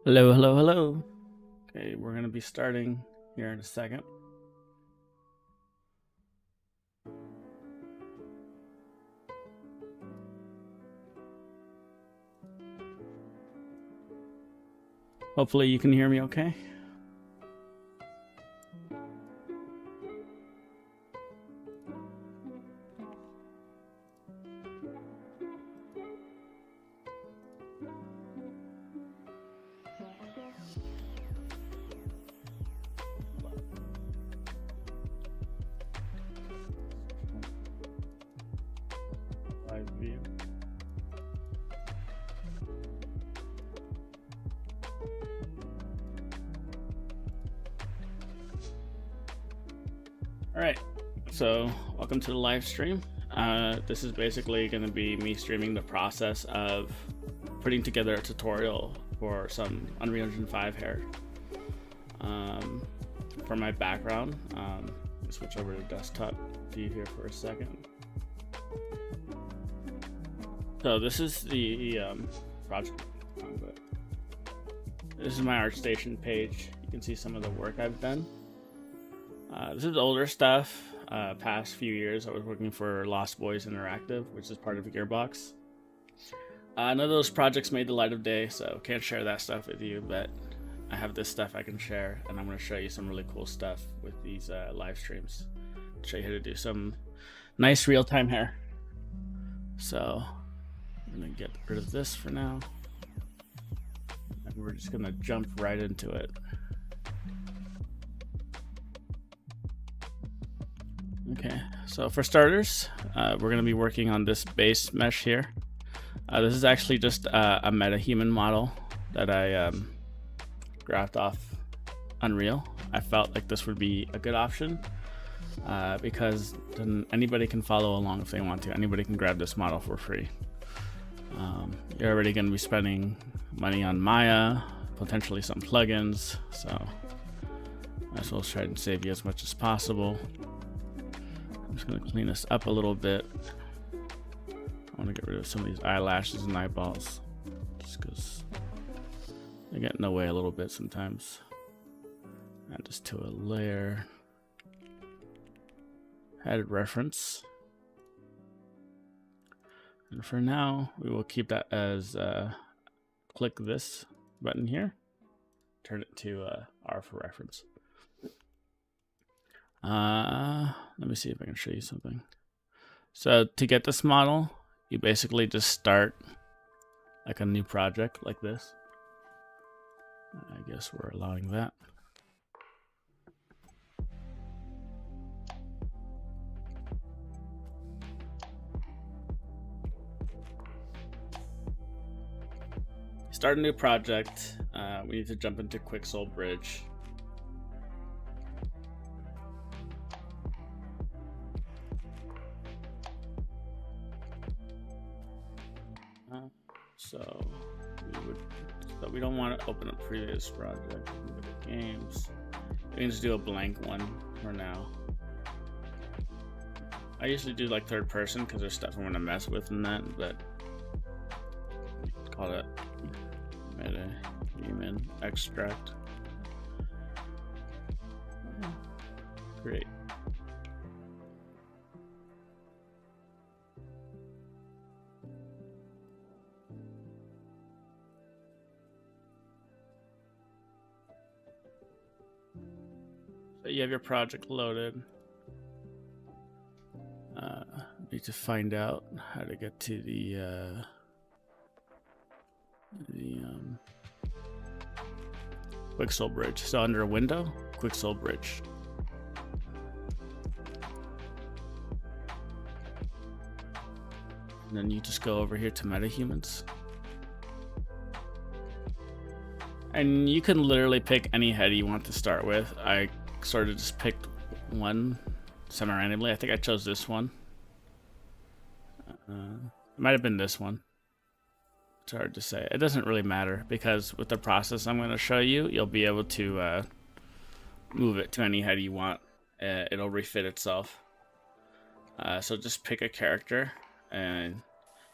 Hello, hello, hello. Okay, we're going to be starting here in a second. Hopefully you can hear me okay. Live view. All right, so welcome to the live stream. This is basically going to be me streaming the process of putting together a tutorial for some Unreal Engine 5 hair. For my background, switch over to desktop view here for a second. So this is the project. This is my ArtStation page. You can see some of the work I've done. This is older stuff. Past few years, I was working for Lost Boys Interactive, which is part of Gearbox. None of those projects made the light of day, so can't share that stuff with you, but I have this stuff I can share, and I'm going to show you some really cool stuff with these live streams. Show you how to do some nice real-time hair. So I'm going to get rid of this for now, and we're just going to jump right into it. Okay, so for starters, we're going to be working on this base mesh here. This is actually just a meta-human model that I graphed off Unreal. I felt like this would be a good option because then anybody can follow along if they want to. Anybody can grab this model for free. You're already going to be spending money on Maya, potentially some plugins, so might as well try and save you as much as possible. I'm just going to clean this up a little bit. I want to get rid of some of these eyelashes and eyeballs just because they get in the way a little bit sometimes. Add this to a layer. Added reference. And for now, we will keep that as click this button here. Turn it to R for reference. Let me see if I can show you something. So to get this model, you basically just start like a new project like this. I guess we're allowing that. Start a new project. We need to jump into Quicksoul Bridge. So we don't want to open a previous project. Go to games. We can just do a blank one for now. I usually do like third person because there's stuff I'm gonna mess with in that, but call it meta human extract. Great. So you have your project loaded. Need to find out how to get to the Quicksoul Bridge. So under a window, Quicksoul Bridge. And then you just go over here to MetaHumans. And you can literally pick any head you want to start with. I sort of just picked one semi-randomly. I think I chose this one. It might have been this one. It's hard to say. It doesn't really matter because with the process I'm going to show you, you'll be able to move it to any head you want. It'll refit itself. So just pick a character and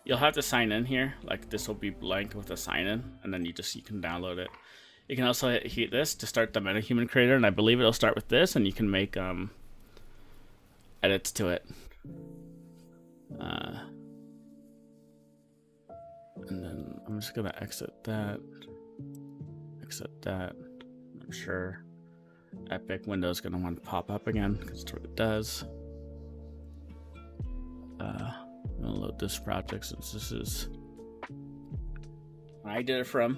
you'll have to sign in here. Like this will be blank with a sign in, and then you can download it. You can also hit this to start the MetaHuman creator, and I believe it'll start with this, and you can make edits to it. And then I'm just gonna exit that. I'm sure Epic Windows gonna want to pop up again because that's what it does. I'm gonna load this project since this is where I did it from.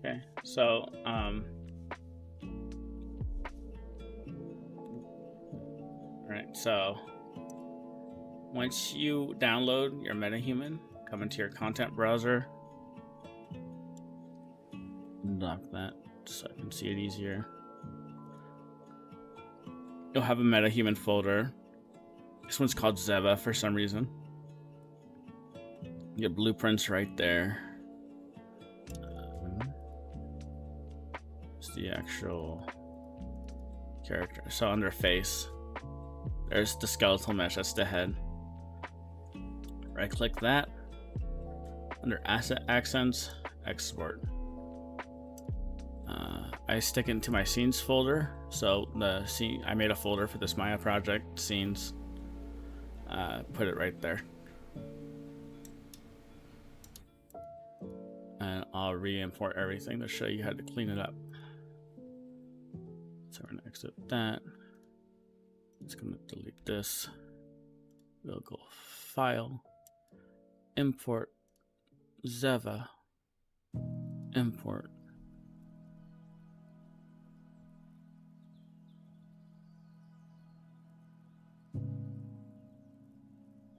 Okay, so alright, so once you download your MetaHuman, come into your content browser, unlock that so I can see it easier. You'll have a MetaHuman folder. This one's called Zeva for some reason. Your blueprints right there. It's the actual character. So under face, there's the skeletal mesh. That's the head. Right click that. Under asset accents, export. I stick it into my scenes folder. So the scene, I made a folder for this Maya project, scenes. Put it right there. And I'll re-import everything to show you how to clean it up. So we're gonna exit that. It's gonna delete this. We'll go File, Import, Zeva, Import.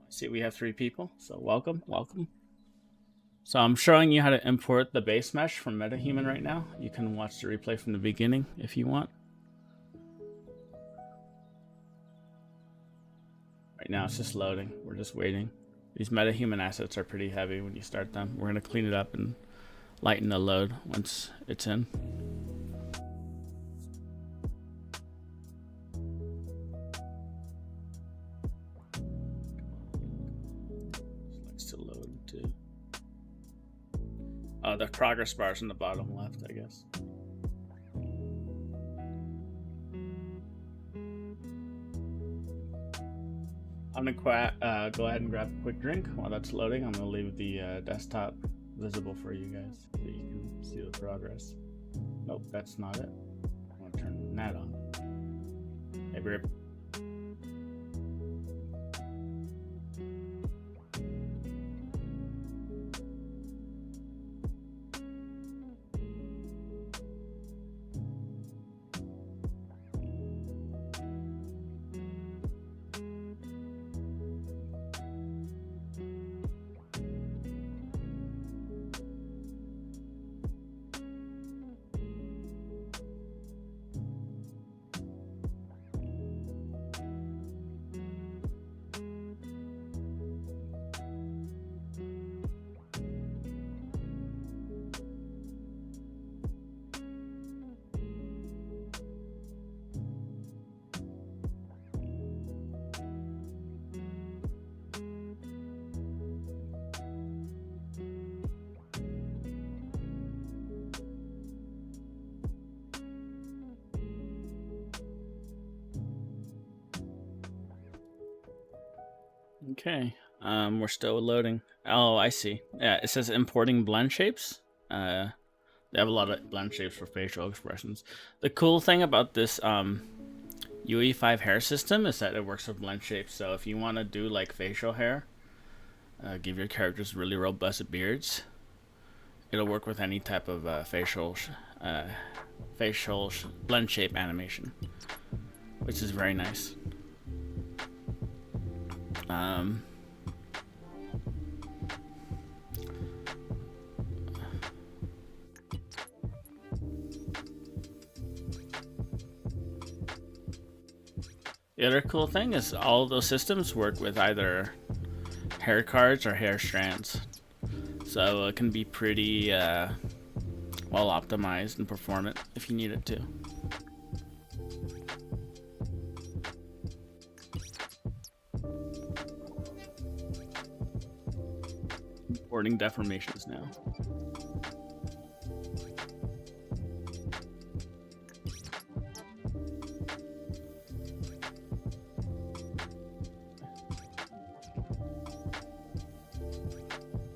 See, we have 3 people, so welcome. So I'm showing you how to import the base mesh from MetaHuman right now. You can watch the replay from the beginning if you want. Right now it's just loading. We're just waiting. These MetaHuman assets are pretty heavy when you start them. We're going to clean it up and lighten the load once it's in. Likes to load too. The progress bar is in the bottom left, I guess. I'm gonna go ahead and grab a quick drink while that's loading. I'm gonna leave the desktop visible for you guys so you can see the progress. Nope, that's not it. I'm gonna turn that on. Hey, Rip. Okay, we're still loading. Oh, I see. Yeah, it says importing blend shapes. They have a lot of blend shapes for facial expressions. The cool thing about this UE5 hair system is that it works with blend shapes. So if you want to do like facial hair, give your characters really robust beards, it'll work with any type of facial blend shape animation, which is very nice. The other cool thing is all of those systems work with either hair cards or hair strands. So it can be pretty well optimized and performant if you need it to. Importing deformations now.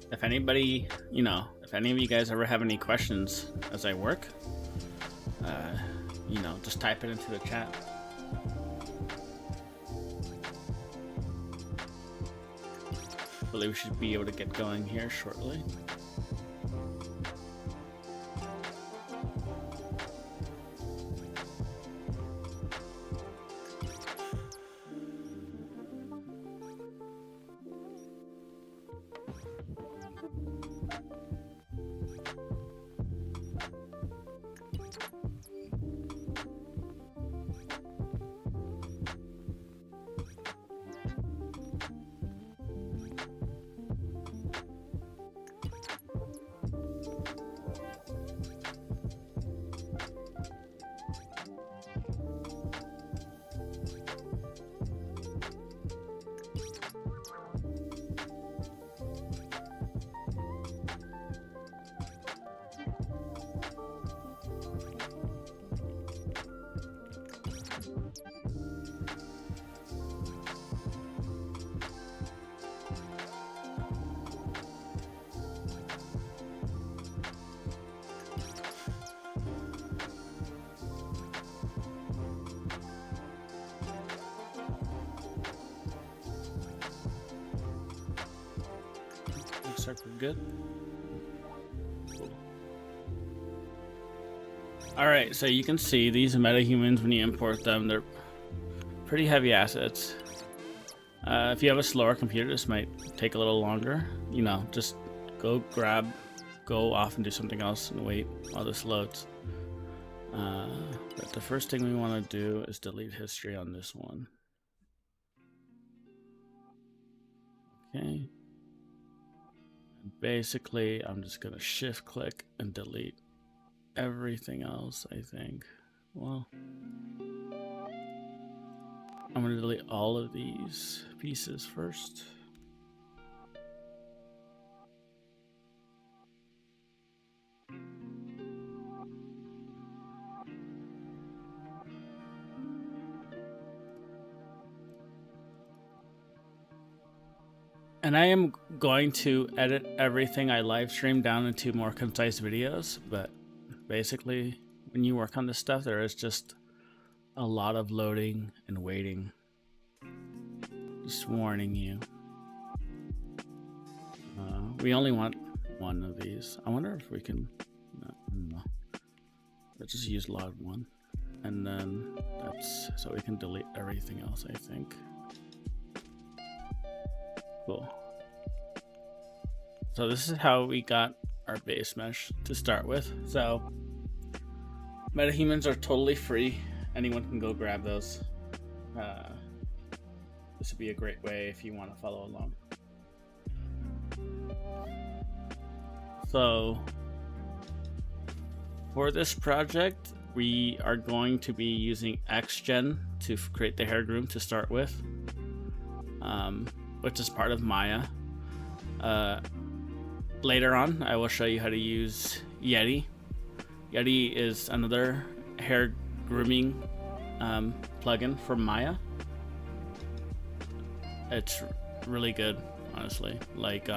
If anybody, if any of you guys ever have any questions as I work, just type it into the chat. I believe we should be able to get going here shortly. Looks like we're good. Cool. Alright, so you can see these metahumans, when you import them, they're pretty heavy assets. If you have a slower computer, this might take a little longer. Just go off and do something else and wait while this loads. But the first thing we want to do is delete history on this one. Okay. Basically, I'm just going to shift click and delete everything else, I think. Well, I'm going to delete all of these pieces first. And I am going to edit everything I live stream down into more concise videos, but basically when you work on this stuff, there is just a lot of loading and waiting. Just warning you. We only want one of these. I wonder if we can, no. Let's just use log one. And then that's, so we can delete everything else, I think. Cool. So this is how we got our base mesh to start with. So metahumans are totally free. Anyone can go grab those. This would be a great way if you want to follow along. So for this project, we are going to be using XGen to create the hair groom to start with, which is part of Maya. Later on, I will show you how to use Yeti. Yeti is another hair grooming plugin for Maya. It's really good, honestly. Like,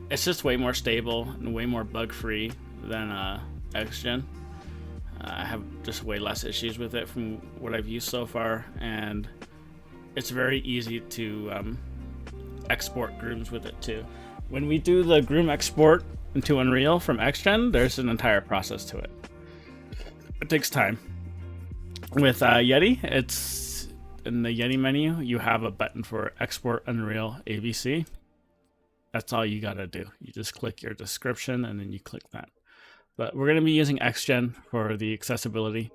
it's just way more stable and way more bug-free than XGen. I have just way less issues with it from what I've used so far, and it's very easy to export grooms with it too. When we do the groom export into Unreal from XGen, there's an entire process to it. It takes time. With Yeti, it's in the Yeti menu, you have a button for Export Unreal ABC. That's all you gotta do. You just click your description and then you click that. But we're gonna be using XGen for the accessibility.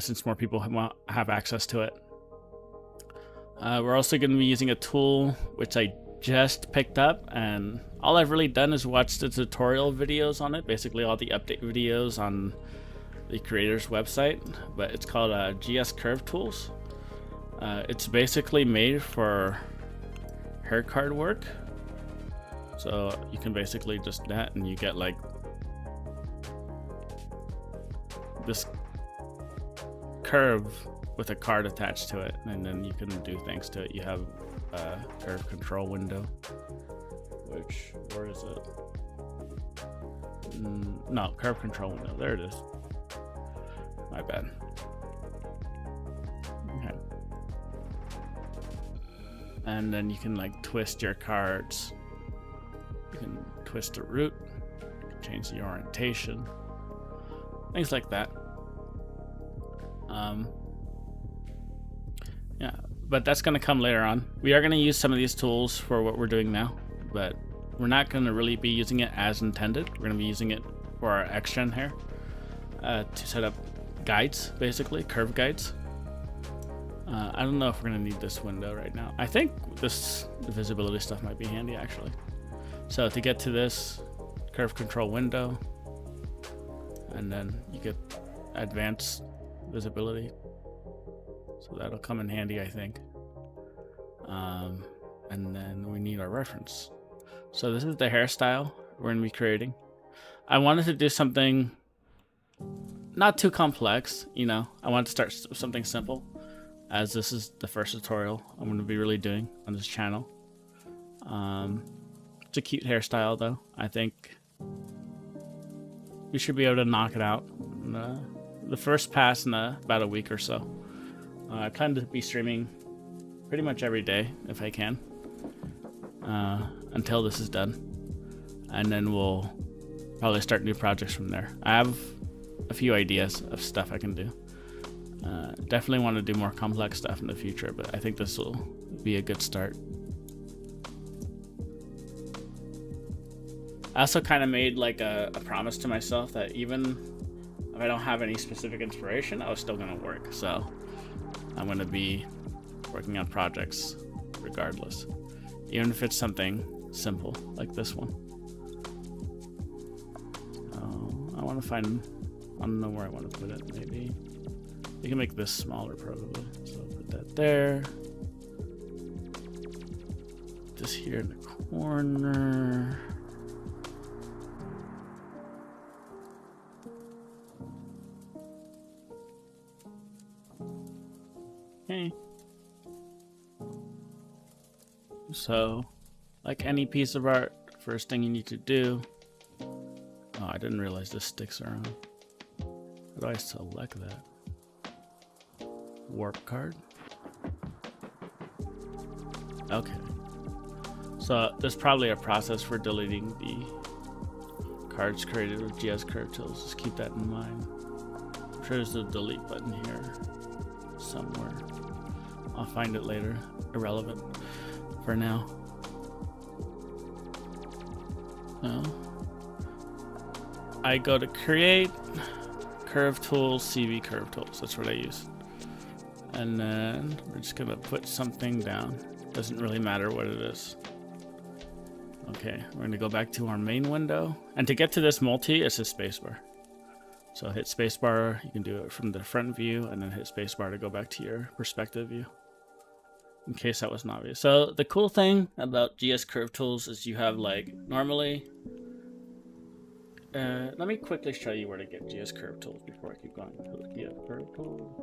since more people have access to it. We're also going to be using a tool which I just picked up, and all I've really done is watch the tutorial videos on it, basically all the update videos on the creator's website, but it's called GS Curve Tools. It's basically made for hair card work, so you can basically just that and you get like this curve with a card attached to it, and then you can do things to it. You have a curve control window, which, where is it? No, curve control window, there it is. My bad. Okay. And then you can like twist your cards. You can twist the root, you can change the orientation, things like that. Yeah, but that's going to come later on. We are going to use some of these tools for what we're doing now, but we're not going to really be using it as intended. We're going to be using it for our X-Gen hair to set up guides, basically curve guides. I don't know if we're going to need this window right now. I think the visibility stuff might be handy actually. So to get to this curve control window, and then you get advanced visibility, so that'll come in handy, I think. And then we need our reference. So this is the hairstyle we're going to be creating. I wanted to do something not too complex, you know. I wanted to start something simple, as this is the first tutorial I'm going to be really doing on this channel. It's a cute hairstyle though. I think we should be able to knock it out in the first pass in about a week or so. I plan to be streaming pretty much every day if I can, until this is done, and then we'll probably start new projects from there. I have a few ideas of stuff I can do. Definitely want to do more complex stuff in the future, but I think this will be a good start. I also kind of made like a promise to myself that even if I don't have any specific inspiration, I was still going to work. So I'm going to be working on projects regardless, even if it's something simple like this one. I want to find, I don't know where I want to put it. Maybe you can make this smaller probably. So I'll put that there. This here in the corner. Okay. So, like any piece of art, first thing you need to do. Oh, I didn't realize this sticks around. How do I select that? Warp card. Okay. So there's probably a process for deleting the cards created with GS Curve Tools. Just keep that in mind. I'm sure there's a delete button here somewhere. I'll find it later. Irrelevant for now. No. I go to create, curve tools, CV curve tools. That's what I use. And then we're just gonna put something down. Doesn't really matter what it is. Okay, we're gonna go back to our main window. And to get to this multi, it's a spacebar. So hit spacebar, you can do it from the front view, and then hit spacebar to go back to your perspective view, in case that wasn't obvious. So the cool thing about GS Curve Tools is you have like, normally, let me quickly show you where to get GS Curve Tools before I keep going. GS Curve Tools.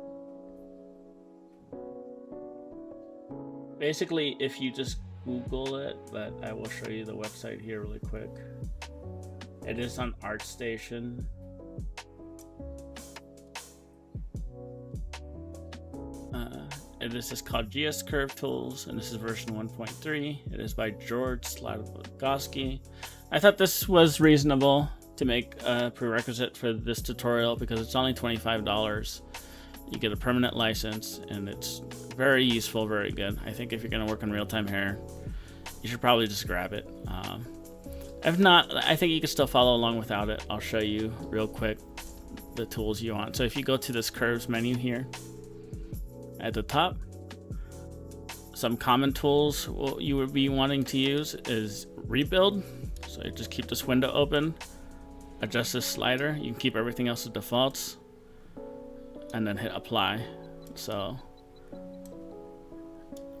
Basically, if you just Google it, but I will show you the website here really quick. It is on ArtStation. It is just called GS Curve Tools, and this is version 1.3. It is by George Sladkowski. I thought this was reasonable to make a prerequisite for this tutorial because it's only $25. You get a permanent license, and it's very useful, very good. I think if you're going to work on real-time hair, you should probably just grab it. If not, I think you can still follow along without it. I'll show you real quick the tools you want. So if you go to this curves menu here at the top, some common tools you would be wanting to use is rebuild. So you just keep this window open, adjust this slider. You can keep everything else as defaults, and then hit apply. So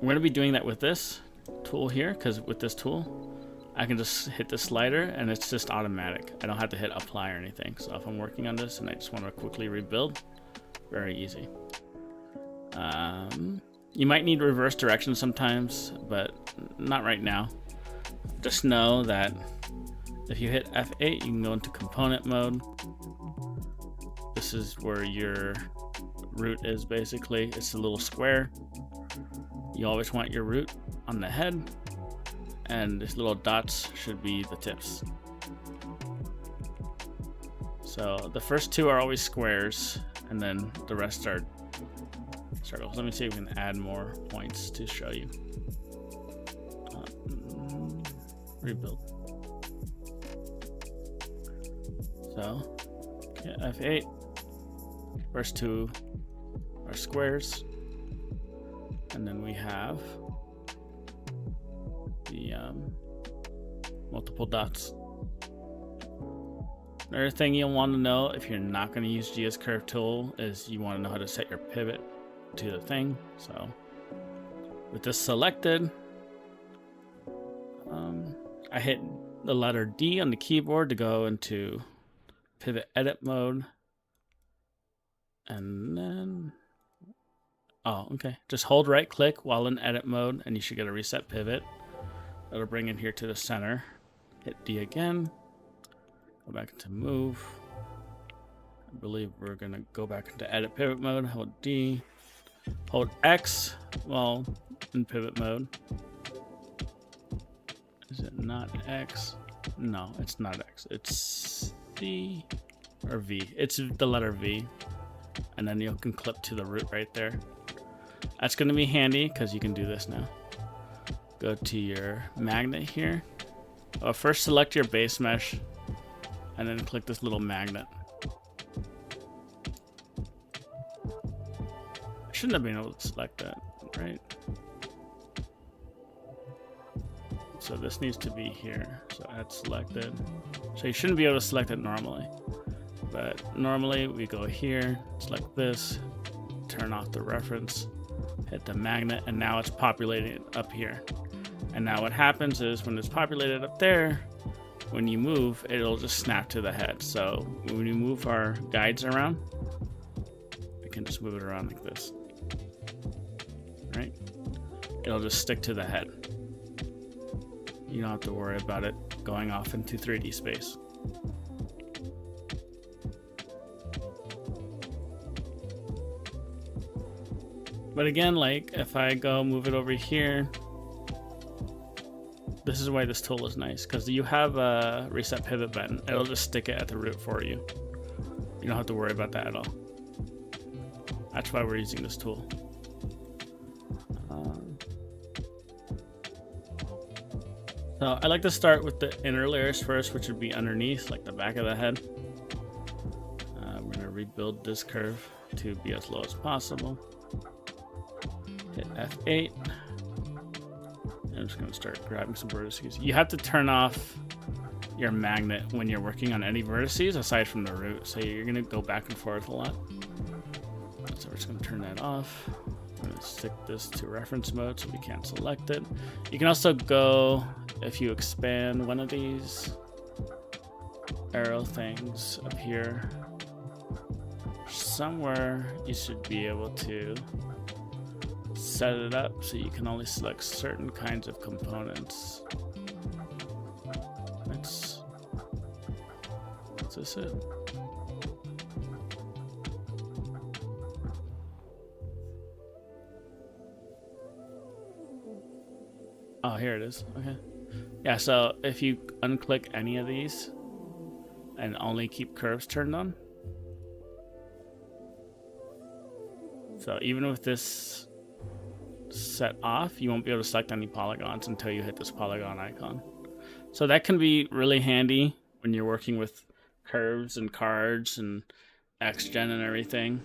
we're going to be doing that with this tool here, because with this tool I can just hit the slider and it's just automatic. I don't have to hit apply or anything. So if I'm working on this and I just want to quickly rebuild, very easy. You might need reverse direction sometimes, but not right now. Just know that if you hit F8, you can go into component mode. This is where your root is basically. It's a little square. You always want your root on the head, and these little dots should be the tips. So the first two are always squares, and then the rest are circles. Let me see if we can add more points to show you. Rebuild. So okay, F8. First two are squares, and then we have the multiple dots. Another thing you'll want to know if you're not going to use GS Curve tool is you want to know how to set your pivot to the thing. So with this selected, I hit the letter D on the keyboard to go into pivot edit mode, and then just hold right click while in edit mode and you should get a reset pivot. That'll bring it here to the center. Hit D again, go back into move. I believe we're gonna go back into edit pivot mode. Hold D, hold X while in pivot mode. Is it not X? No, it's not X. It's C or V. It's the letter V. And then you can clip to the root right there. That's going to be handy because you can do this now. Go to your magnet here. First select your base mesh and then click this little magnet. I shouldn't have been able to select that, right? So this needs to be here. So add selected. So you shouldn't be able to select it normally. But normally we go here, select this, turn off the reference, hit the magnet, and now it's populating up here. And now what happens is when it's populated up there, when you move, it'll just snap to the head. So when we move our guides around, we can just move it around like this. Right? It'll just stick to the head. You don't have to worry about it going off into 3D space. But again, like if I go move it over here, this is why this tool is nice, because you have a reset pivot button. It'll just stick it at the root for you. You don't have to worry about that at all. That's why we're using this tool. So I like to start with the inner layers first, which would be underneath, like the back of the head. We're going to rebuild this curve to be as low as possible. Hit F8. I'm just going to start grabbing some vertices. You have to turn off your magnet when you're working on any vertices aside from the root, so you're going to go back and forth a lot. So we're just going to turn that off. I'm going to stick this to reference mode so we can't select it. You can also go, if you expand one of these arrow things up here, somewhere you should be able to set it up so you can only select certain kinds of components. Is this it? Oh, here it is. Okay. Yeah, so if you unclick any of these and only keep curves turned on. So even with this set off, you won't be able to select any polygons until you hit this polygon icon. So that can be really handy when you're working with curves and cards and Xgen and everything,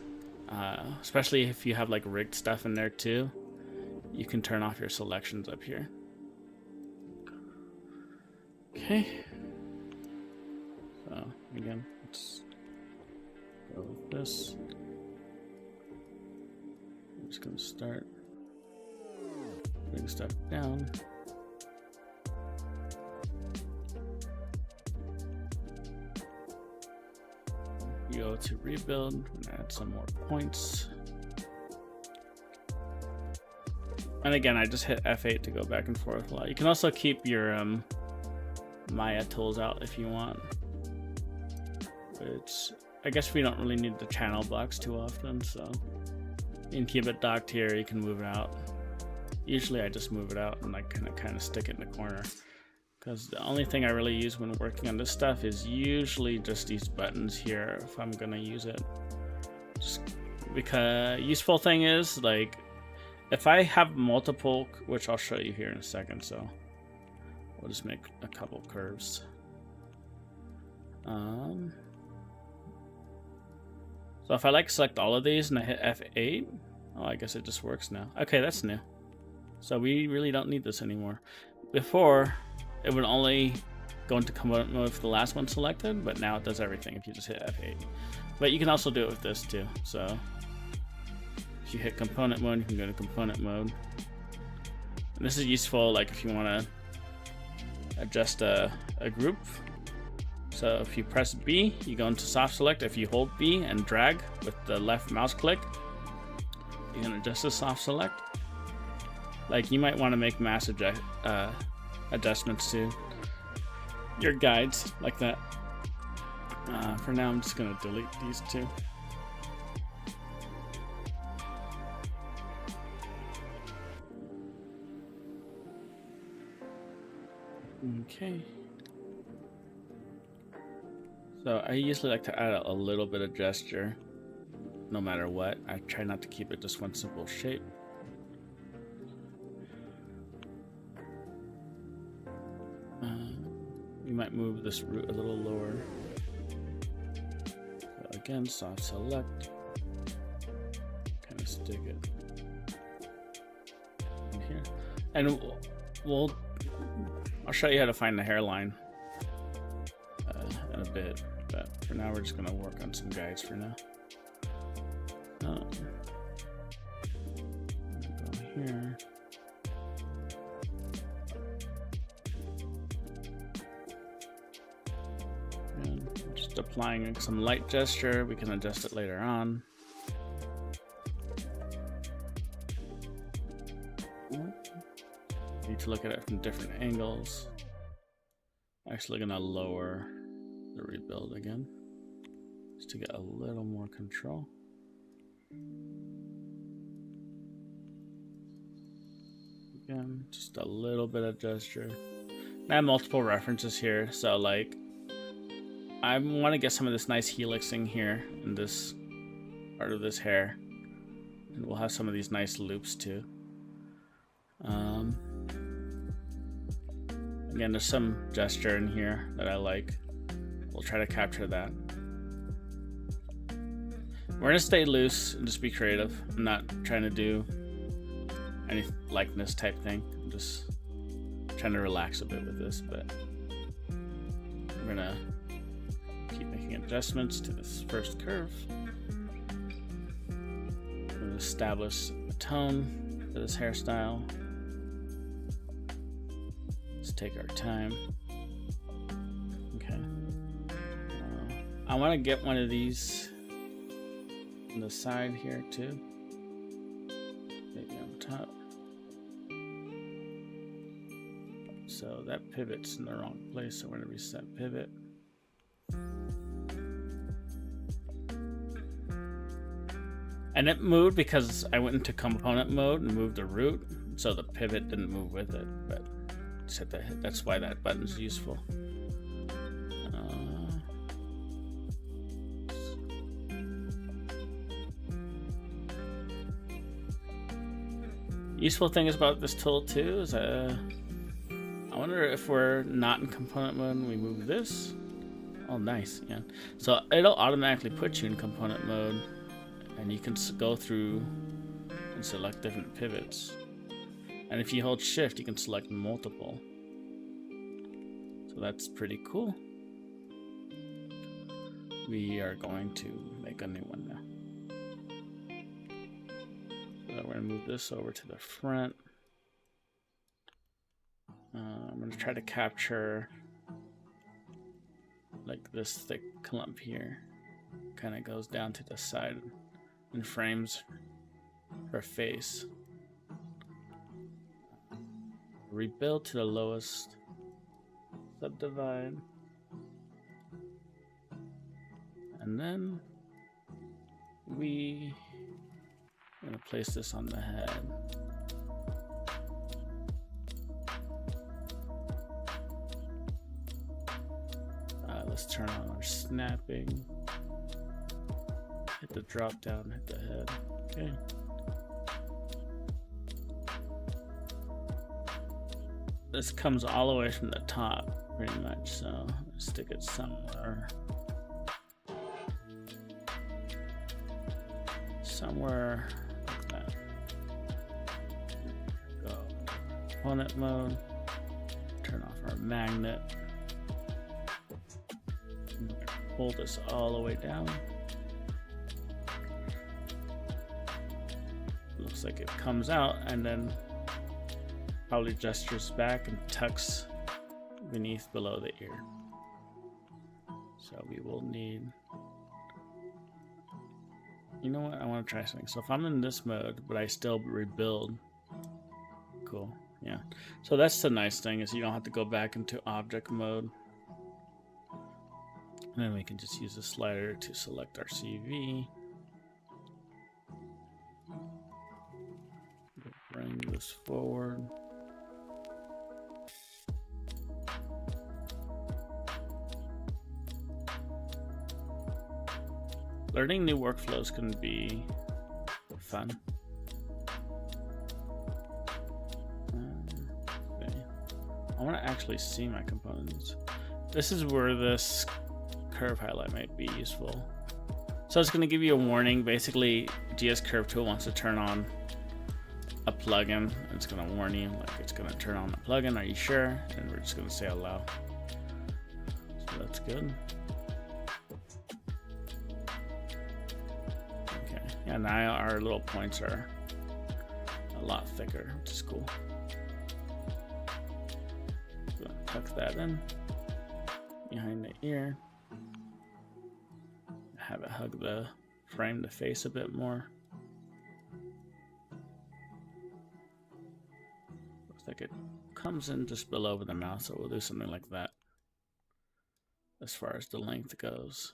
especially if you have like rigged stuff in there too. You can turn off your selections up here. Okay. So again, let's go with this. I'm just gonna start bring stuff down. Go to rebuild and add some more points. And again, I just hit F8 to go back and forth a lot. You can also keep your Maya tools out if you want, which I guess we don't really need the channel blocks too often, so you can keep it docked here. You can move it out. Usually I just move it out and I kind of stick it in the corner, because the only thing I really use when working on this stuff is usually just these buttons here if I'm gonna use it. Just because useful thing is, like, if I have multiple, which I'll show you here in a second, so we'll just make a couple curves. So if I like select all of these and I hit F8, oh, I guess it just works now. Okay, that's new. So we really don't need this anymore. Before, it would only go into component mode for the last one selected, but now it does everything if you just hit F8. But you can also do it with this too. So if you hit component mode, you can go to component mode. And this is useful, like if you want to adjust a group. So if you press B, you go into soft select. If you hold B and drag with the left mouse click, you can adjust the soft select. Like you might want to make mass adjustments to your guides like that. For now, I'm just going to delete these two. Okay. So I usually like to add a little bit of gesture, no matter what. I try not to keep it just one simple shape. You might move this root a little lower. So again, soft select. Kind of stick it in here, and I'll show you how to find the hairline in a bit. But for now, we're just gonna work on some guides for now. Go here. Applying some light gesture. We can adjust it later on. Need to look at it from different angles. Actually gonna lower the rebuild again, just to get a little more control. Again, just a little bit of gesture. I have multiple references here, so like I want to get some of this nice helixing here in this part of this hair, and we'll have some of these nice loops too. Again, there's some gesture in here that I like. We'll try to capture that. We're gonna stay loose and just be creative. I'm not trying to do any likeness type thing. I'm just trying to relax a bit with this, but we're gonna keep making adjustments to this first curve. We're going to establish a tone for this hairstyle. Let's take our time. Okay. I want to get one of these on the side here too. Maybe on top. So that pivot's in the wrong place, so we're going to reset pivot. And it moved because I went into component mode and moved the root, so the pivot didn't move with it. But that's why that button's useful. Useful thing is about this tool too is I wonder if we're not in component mode and we move this. Oh, nice. Yeah. So it'll automatically put you in component mode, and you can go through and select different pivots. And if you hold shift, you can select multiple. So that's pretty cool. We are going to make a new one now. So we're going to move this over to the front. I'm going to try to capture like this thick clump here. Kind of goes down to the side and frames her face. Rebuild to the lowest. Subdivide. And then I'm going to place this on the head. Let's turn on our snapping. Hit the drop down, hit the head. Okay. This comes all the way from the top, pretty much. So stick it somewhere. Somewhere like that. Go component mode. Turn off our magnet. Pull this all the way down. Looks like it comes out and then probably gestures back and tucks beneath below the ear. So we will need, you know what, I want to try something. So if I'm in this mode but I still rebuild, cool. Yeah, so that's the nice thing, is you don't have to go back into object mode. And then we can just use the slider to select our CV. Bring this forward. Learning new workflows can be fun. Okay. I want to actually see my components. This is where this curve highlight might be useful. So it's going to give you a warning. Basically, GS Curve Tool wants to turn on a plugin. It's going to warn you, like it's going to turn on the plugin. Are you sure? And we're just going to say allow. So that's good. Okay. Yeah, now our little points are a lot thicker, which is cool. So tuck that in behind the ear. Have it hug the frame, the face a bit more. Looks like it comes in just below the mouth, so we'll do something like that as far as the length goes.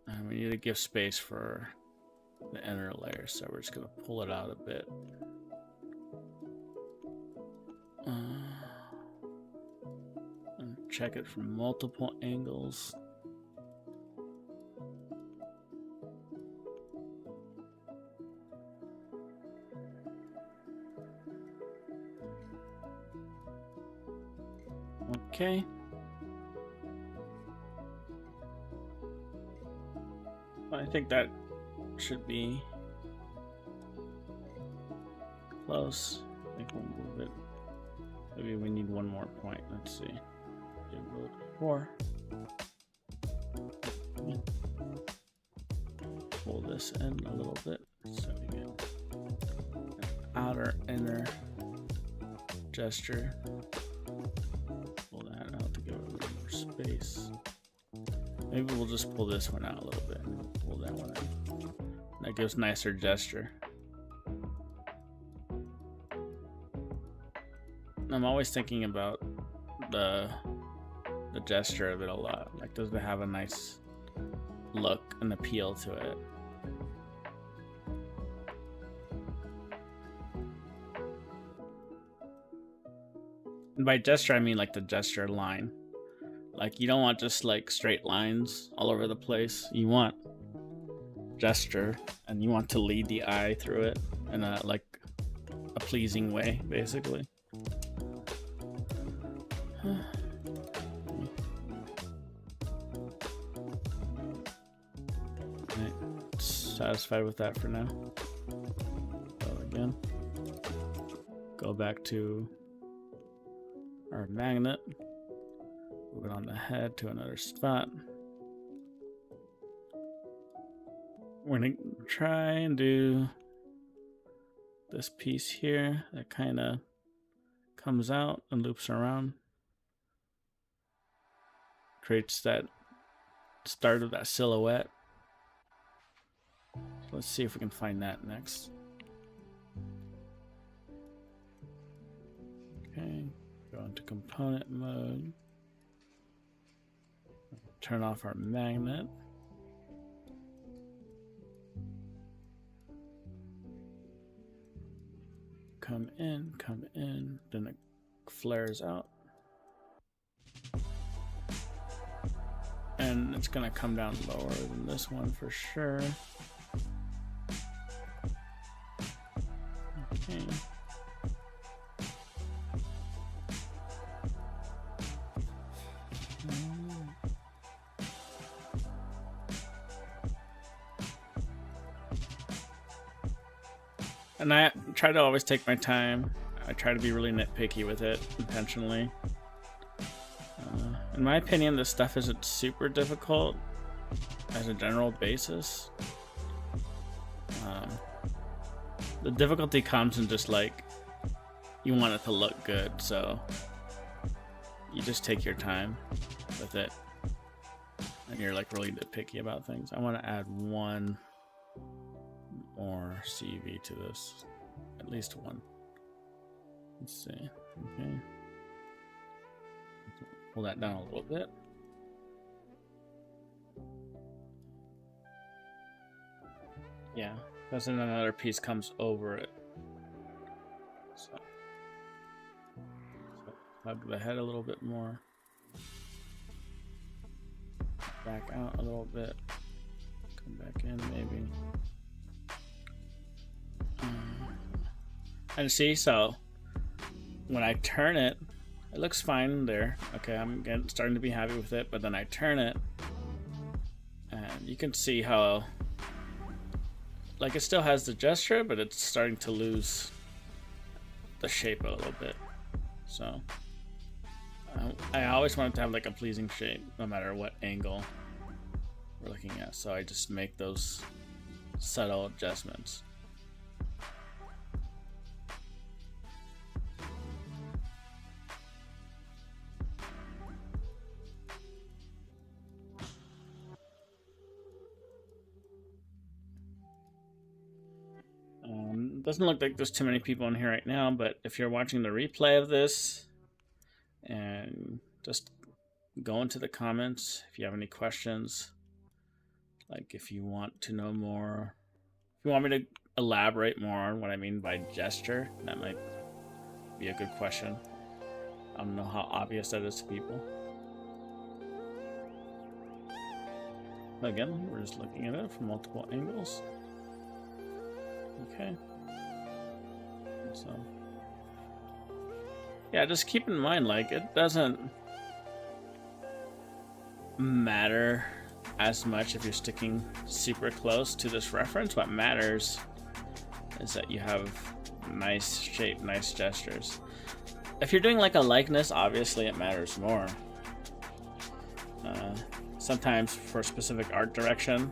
And we need to give space for the inner layer, so we're just going to pull it out a bit. And check it from multiple angles. Okay. I think that should be close. I think we'll move it. Maybe we need one more point. Let's see. Four. Yeah. Pull this in a little bit so we get an outer inner gesture. Pull that out to give it a little more space. Maybe we'll just pull this one out a little bit and pull that one in. That gives nicer gesture. I'm always thinking about the gesture of it a lot. Like, does it have a nice look and appeal to it? And by gesture, I mean like the gesture line. Like, you don't want just like straight lines all over the place. You want gesture, and you want to lead the eye through it in a like a pleasing way, basically. satisfied with that for now. So again, go back to our magnet, move it on the head to another spot. We're gonna try and do this piece here that kind of comes out and loops around, creates that start of that silhouette. So let's see if we can find that next. Okay, go into component mode, turn off our magnet. Come in, then it flares out. And it's gonna come down lower than this one for sure. Okay. And I try to always take my time. I try to be really nitpicky with it intentionally. In my opinion, this stuff isn't super difficult as a general basis. The difficulty comes in just like you want it to look good, so you just take your time with it, and you're like really nitpicky about things. I want to add one more CV to this, at least one. Let's see. Okay, pull that down a little bit. Yeah, because then another piece comes over it. So hug the head a little bit more. Back out a little bit. Come back in maybe. And see, so when I turn it, it looks fine there. Okay, I'm starting to be happy with it, but then I turn it, and you can see how, like, it still has the gesture, but it's starting to lose the shape a little bit. So I always want it to have like a pleasing shape, no matter what angle we're looking at. So I just make those subtle adjustments. Doesn't look like there's too many people in here right now, but if you're watching the replay of this, and just go into the comments if you have any questions, like if you want to know more, if you want me to elaborate more on what I mean by gesture, that might be a good question. I don't know how obvious that is to people. Again, we're just looking at it from multiple angles. Okay. So yeah, just keep in mind, like, it doesn't matter as much if you're sticking super close to this reference. What matters is that you have nice shape, nice gestures. If you're doing like a likeness, obviously it matters more. Sometimes for specific art direction,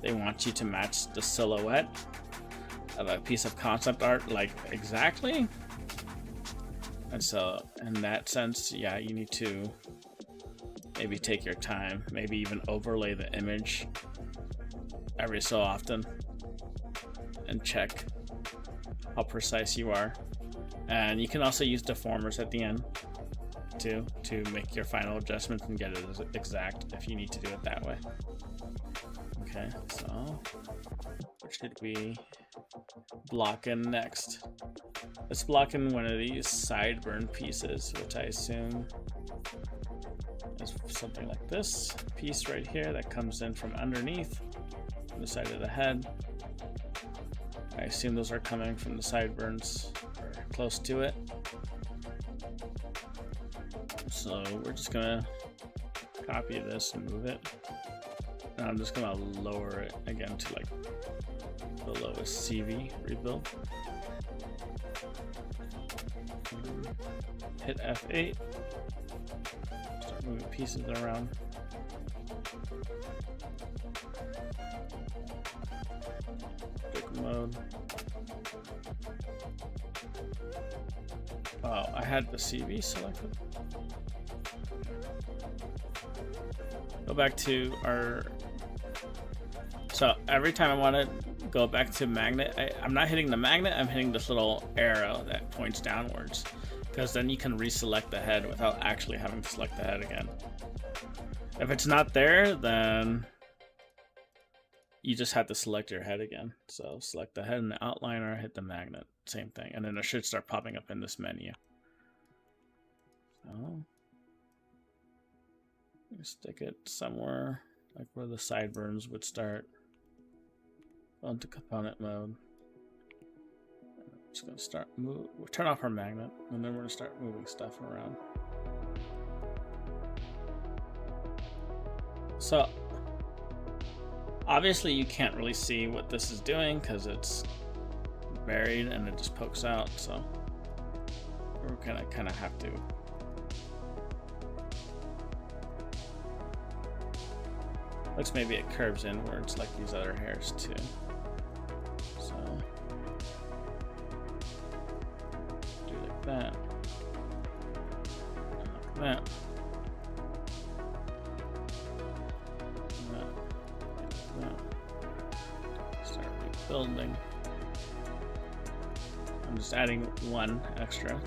they want you to match the silhouette of a piece of concept art, like, exactly. And so in that sense, yeah, you need to maybe take your time, maybe even overlay the image every so often and check how precise you are. And you can also use deformers at the end too, to make your final adjustments and get it as exact if you need to do it that way. Okay, so what should we block in next? Let's block in one of these sideburn pieces, which I assume is something like this piece right here that comes in from underneath the side of the head. I assume those are coming from the sideburns or close to it. So we're just gonna copy this and move it. And I'm just gonna lower it again to like below is CV rebuild. Hit F8. Start moving pieces around. Pick mode. Oh, I had the CV selected. Go back to our. So every time I want to go back to magnet, I'm not hitting the magnet, I'm hitting this little arrow that points downwards. Because then you can reselect the head without actually having to select the head again. If it's not there, then you just have to select your head again. So select the head in the outliner, hit the magnet, same thing. And then it should start popping up in this menu. So stick it somewhere like where the sideburns would start. Go into component mode. Just gonna start move. We'll turn off our magnet, and then we're gonna start moving stuff around. So obviously you can't really see what this is doing because it's buried and it just pokes out. So we're gonna kind of have to. Looks maybe it curves inwards like these other hairs too. So do like that. Like that. Like that. Start rebuilding. I'm just adding one extra.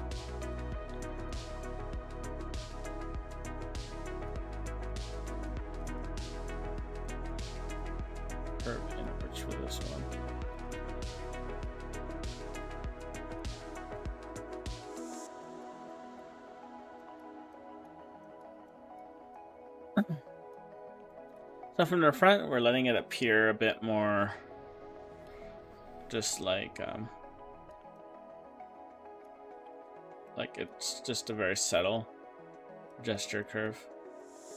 Curve inwards for this one. So from the front, we're letting it appear a bit more, just like it's just a very subtle gesture curve,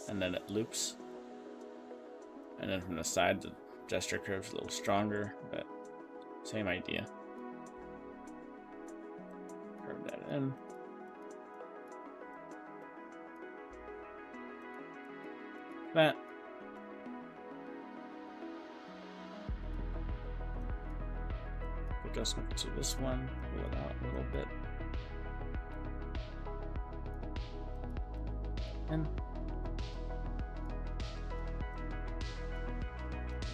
and then it loops, and then from the side, the gesture curve's a little stronger, but same idea. Curve that in. That. Adjustment to this one, pull it out a little bit. And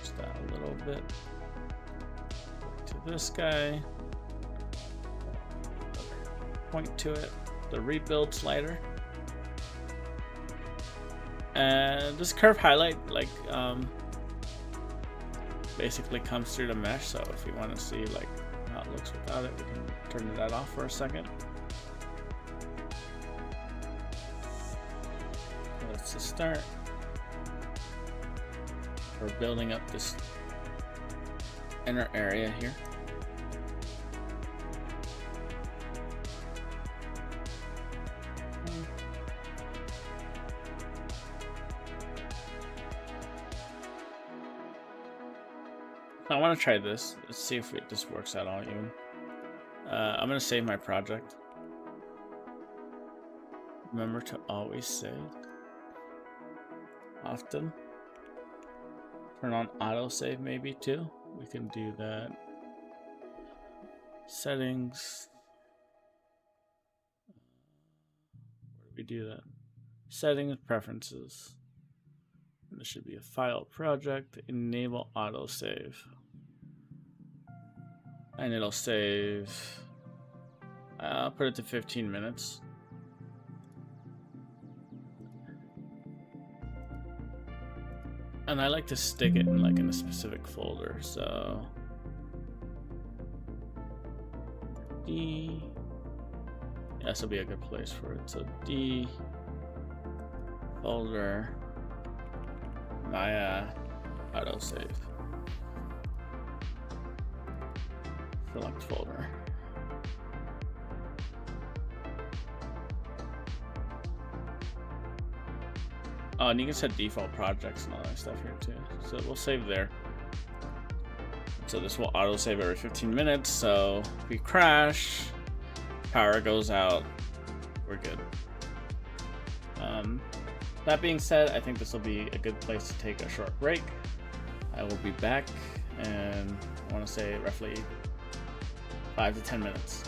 just that a little bit. To this guy. Point to it. The rebuild slider. And this curve highlight basically comes through the mesh, so if you want to see like how it looks without it, we can turn that off for a second. Let's just start. We're building up this inner area here. I want to try this. Let's see if this works at all even. I'm going to save my project. Remember to always save. Often. Turn on autosave maybe too. We can do that. Settings. Where do we do that? Settings, preferences. And this should be a file project. Enable autosave. And it'll save. I'll put it to 15 minutes. And I like to stick it in a specific folder, so D. Yeah, this will be a good place for it. So D folder, my autosave. Select folder. Oh, and you can set default projects and all that stuff here too. So we'll save there. So this will autosave every 15 minutes. So if we crash, power goes out, we're good. That being said, I think this will be a good place to take a short break. I will be back in, I want to say, roughly 5 to 10 minutes.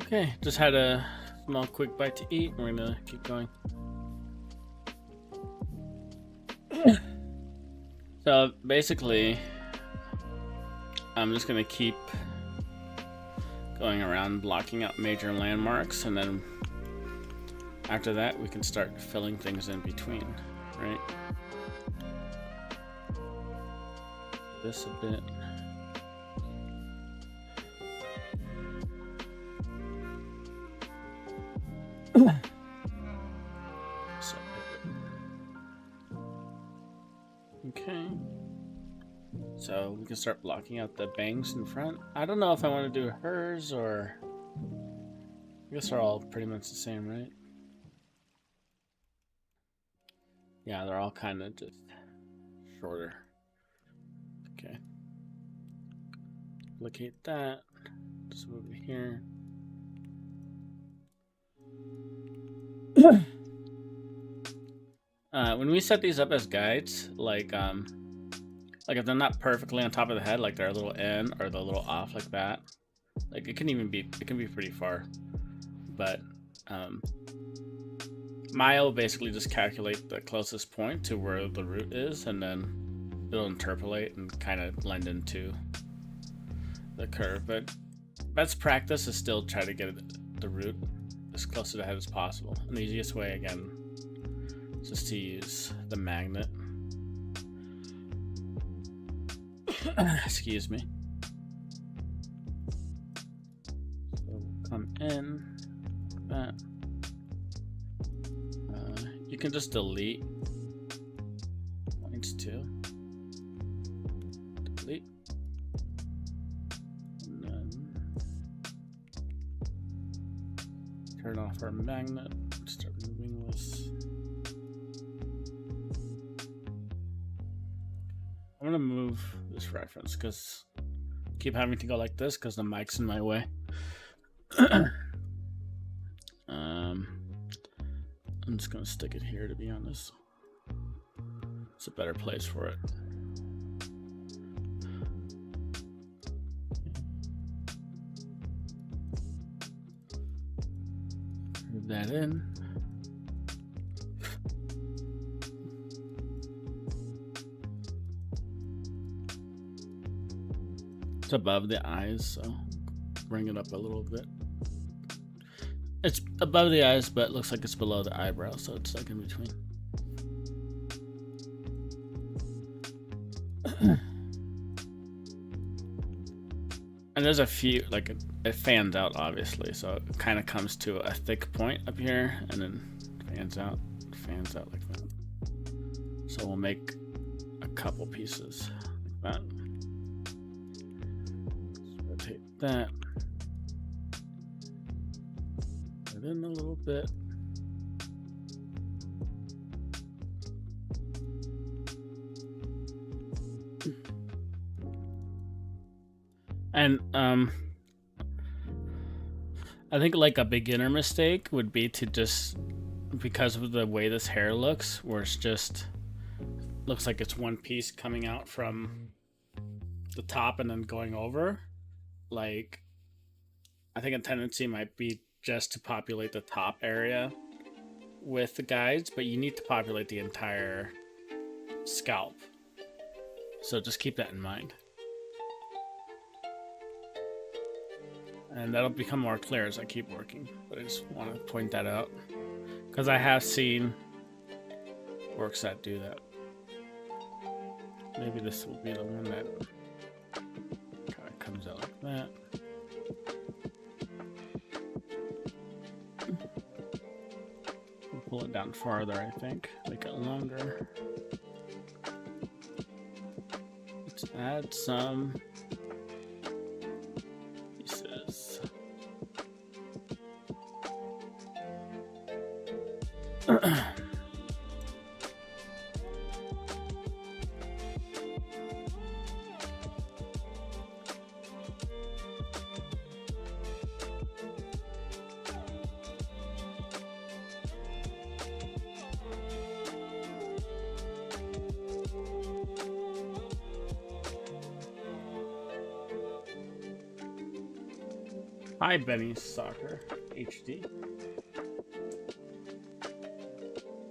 Okay, just had a small quick bite to eat. We're gonna keep going. So basically, I'm just gonna keep going around blocking out major landmarks, and then after that we can start filling things in between, right? This a bit. Okay. So we can start blocking out the bangs in front. I don't know if I want to do hers or... I guess they're all pretty much the same, right? Yeah, they're all kind of just shorter. Okay. Duplicate that. Just move it here. When we set these up as guides, like if they're not perfectly on top of the head, like they're a little in or they're a little off like that, like it can be pretty far. But Maya will basically just calculate the closest point to where the root is, and then it'll interpolate and kind of blend into the curve. But best practice is still try to get the root as close to the head as possible. And the easiest way, again, is just to use the magnet. Excuse me. So we'll come in like that. You can just delete points too. Delete. And then turn off our magnet. Start moving this. I'm gonna move this reference because I keep having to go like this because the mic's in my way. I'm just gonna stick it here, to be honest. It's a better place for it. Move that in. It's above the eyes, so bring it up a little bit. It's above the eyes, but it looks like it's below the eyebrow, so it's like in between. And there's a few, like it fans out, obviously, so it kind of comes to a thick point up here, and then fans out like that. So we'll make a couple pieces like that. Rotate that. Put in a little bit. And I think like a beginner mistake would be to just, because of the way this hair looks, where it's just looks like it's one piece coming out from the top and then going over. Like, I think a tendency might be just to populate the top area with the guides, but you need to populate the entire scalp. So just keep that in mind. And that'll become more clear as I keep working, but I just want to point that out because I have seen works that do that. Maybe this will be the one that kind of comes out like that. We'll pull it down farther, I think, make it longer. Let's add some pieces. Hi, Benny Soccer HD.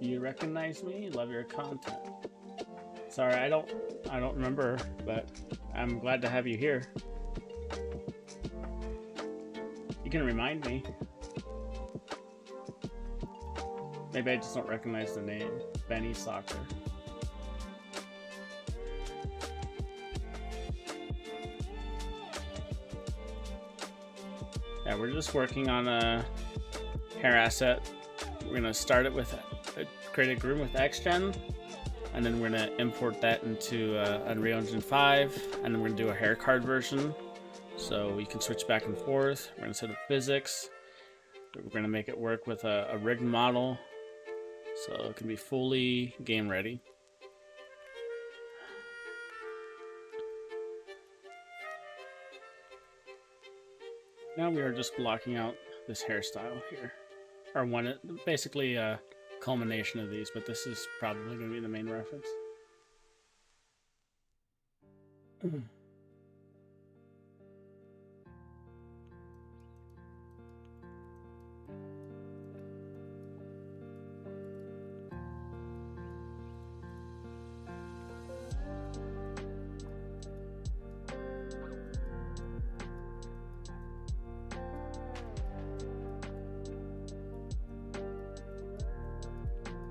Do you recognize me? Love your content. Sorry, I don't remember, but I'm glad to have you here. You can remind me. Maybe I just don't recognize the name. Benny Soccer. Yeah, we're just working on a hair asset. We're gonna start it with create a groom with XGen, and then we're gonna import that into Unreal Engine 5, and then we're gonna do a hair card version, so we can switch back and forth. We're gonna set up physics. We're gonna make it work with a rigged model, so it can be fully game ready. Now we are just blocking out this hairstyle here, or basically a culmination of these, but this is probably going to be the main reference.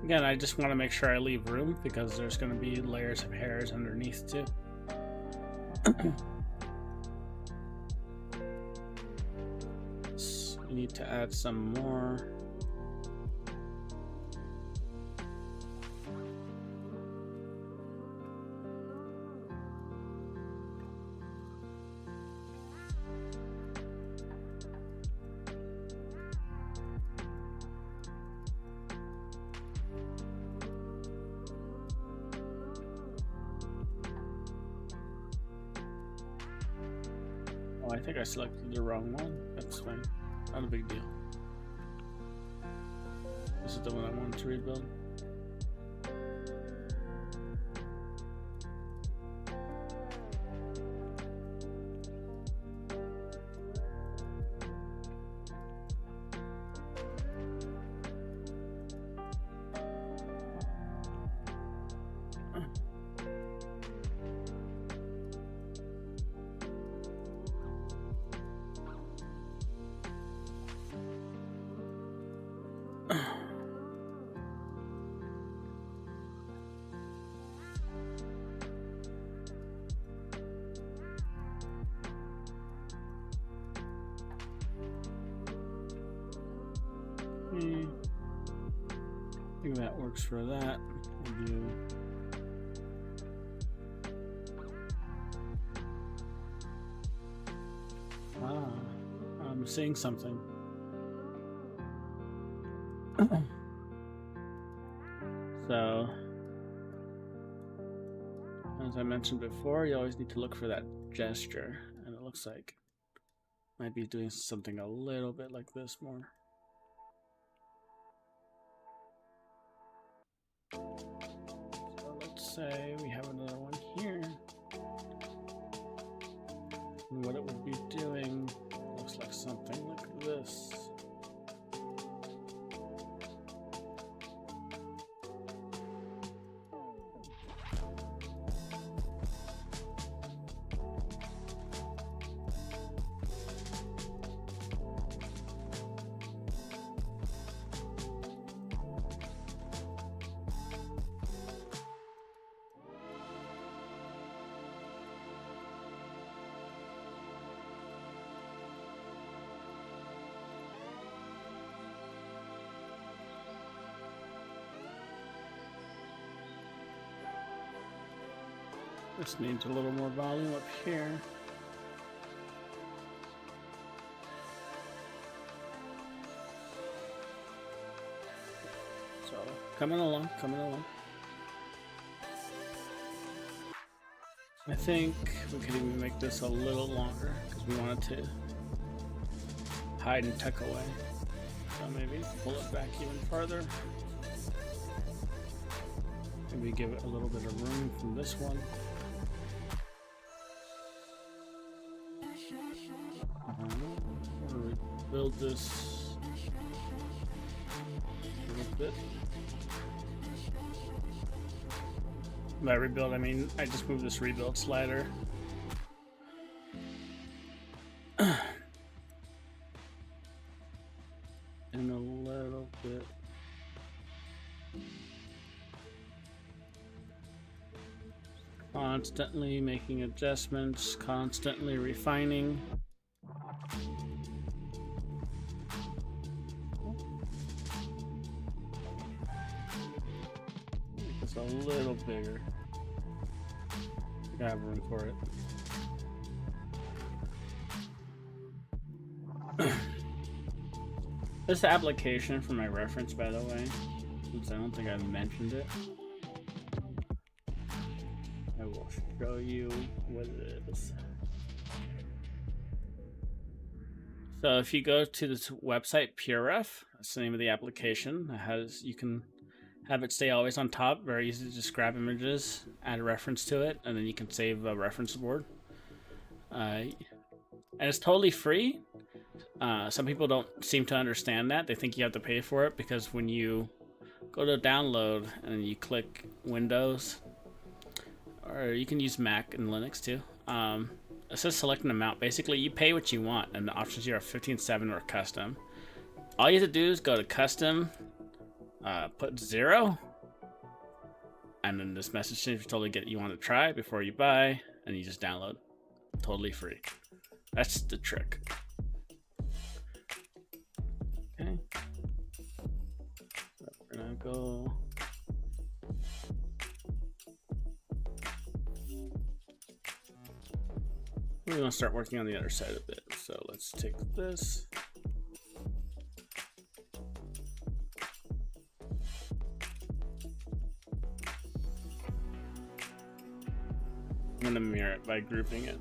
Again, I just want to make sure I leave room because there's going to be layers of hairs underneath too. So we need to add some more. Oh, I think I selected the wrong one. That's fine. Not a big deal. This is the one I wanted to rebuild. I think that works for that. We'll do I'm seeing something. So, as I mentioned before, you always need to look for that gesture, and it looks like might be doing something a little bit like this more. So let's say we have another one here. And what it would be doing looks like something like this. This needs a little more volume up here. So, coming along, coming along. I think we could even make this a little longer because we want it to hide and tuck away. So maybe pull it back even farther. Maybe give it a little bit of room from this one. What are we rebuild this a little bit. By rebuild, I mean I just moved this rebuild slider. And a little bit. Constantly making adjustments, constantly refining. Make this a little bigger. I think I have room for it. This application for my reference, by the way, since I don't think I've mentioned it, I will show you what it is. So if you go to this website, PureRef, that's the name of the application. It has, you can have it stay always on top. Very easy to just grab images, add a reference to it, and then you can save a reference board. And it's totally free. Some people don't seem to understand that. They think you have to pay for it because when you go to download and you click Windows, or you can use Mac and Linux too, it says select an amount. Basically, you pay what you want, and the options here are 15.7 or custom. All you have to do is go to custom, put 0, and then this message should totally get you want to try before you buy, and you just download. Totally free. That's the trick. Okay. So we're gonna go. We're gonna start working on the other side of it. So let's take this. I'm gonna mirror it by grouping it.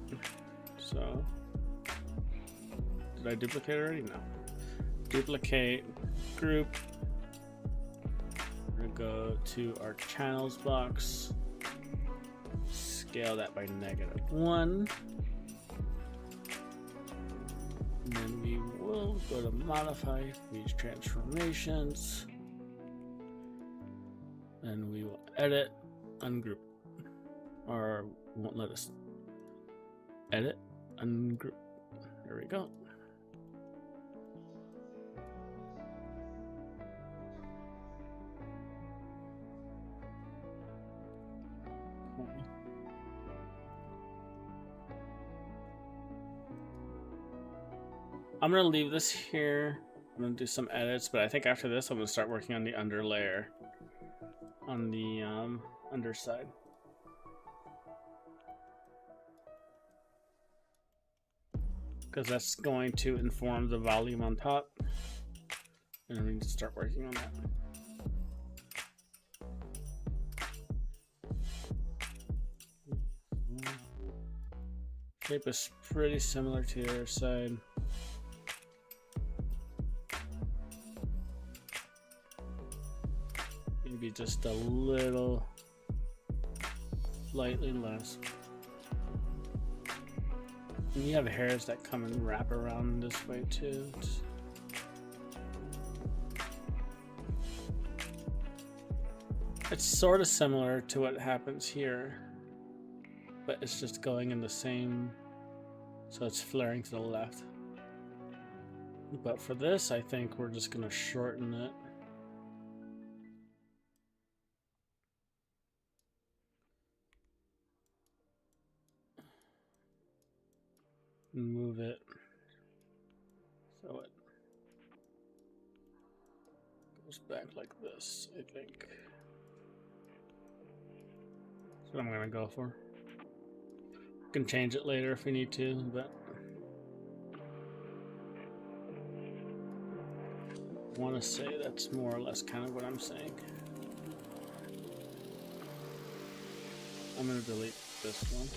So, did I duplicate already? No. Duplicate, group. We're gonna go to our channels box. Scale that by -1. And then we will go to modify these transformations. And we will edit, ungroup. Or won't let us edit, ungroup. There we go. I'm gonna leave this here. I'm gonna do some edits, but I think after this I'm gonna start working on the underlayer on the underside. Because that's going to inform the volume on top. And we need to start working on that. Shape is pretty similar to the other side. Maybe just a little, slightly less. And you have hairs that come and wrap around this way too. It's sort of similar to what happens here, but it's just going in the same, so it's flaring to the left. But for this, I think we're just gonna shorten it. Move it so it goes back like this, I think. That's what I'm gonna go for. We can change it later if we need to, but I want to say that's more or less kind of what I'm saying. I'm gonna delete this one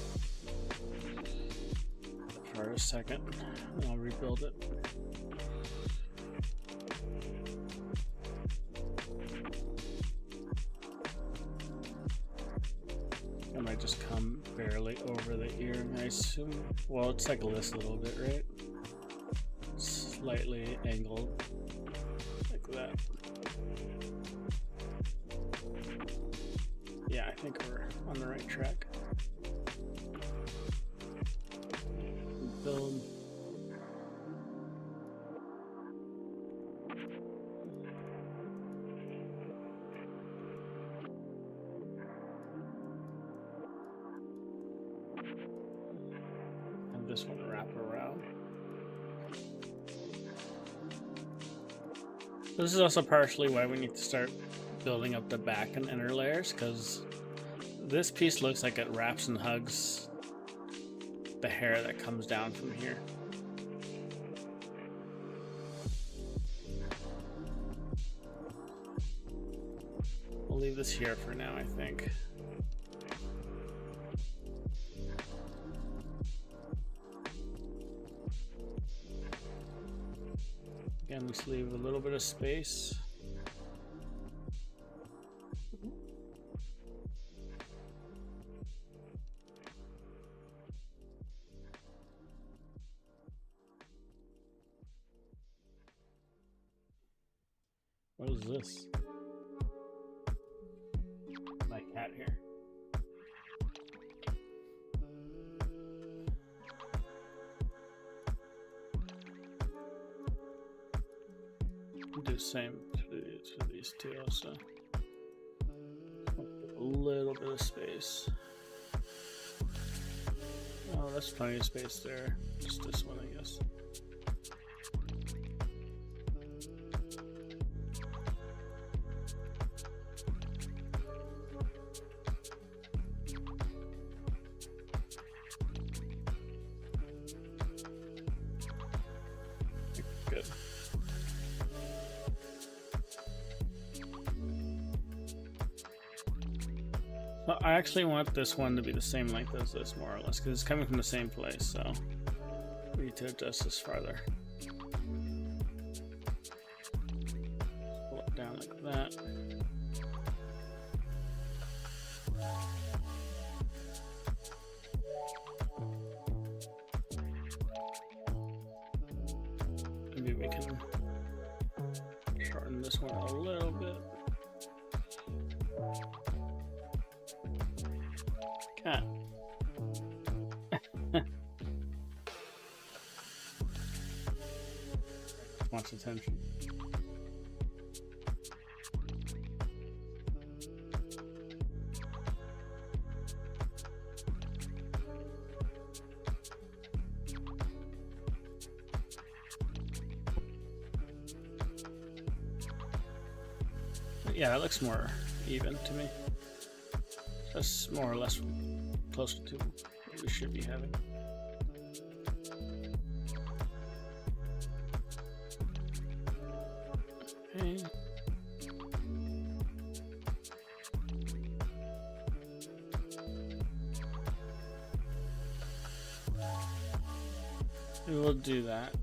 for a second, and I'll rebuild it. I might just come barely over the ear, I assume. Well, it's like this a little bit, right? It's slightly angled like that. Yeah, I think we're on the right track. Build. And this one wrap around. This is also partially why we need to start building up the back and inner layers, because this piece looks like it wraps and hugs the hair that comes down from here. We'll leave this here for now, I think. Again, let's leave a little bit of space. What is this? My cat here. Do the same to these two also. A little bit of space. Oh, that's plenty of space there. Just this one, I guess. Good. So I actually want this one to be the same length as this, more or less, because it's coming from the same place, so we need to adjust this farther. Pull it down like that. Maybe we can shorten this one a little bit. Cat. Wants attention. Yeah, that looks more even to me. That's more or less closer to what we should be having. Okay. We will do that.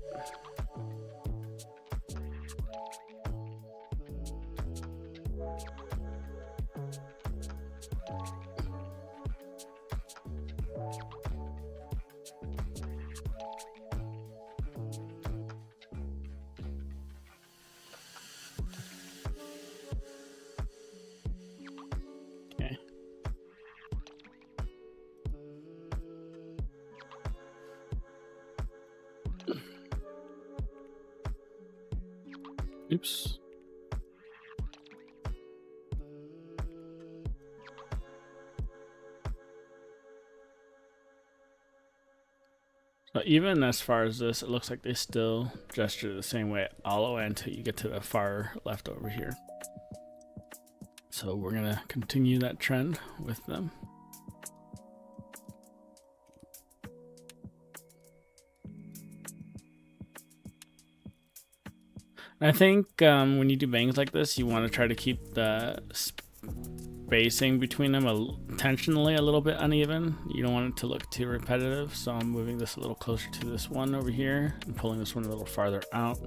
Oops. So even as far as this, it looks like they still gesture the same way all the way until you get to the far left over here. So we're gonna continue that trend with them. I think when you do bangs like this, you want to try to keep the spacing between them intentionally a little bit uneven. You don't want it to look too repetitive, so I'm moving this a little closer to this one over here and pulling this one a little farther out.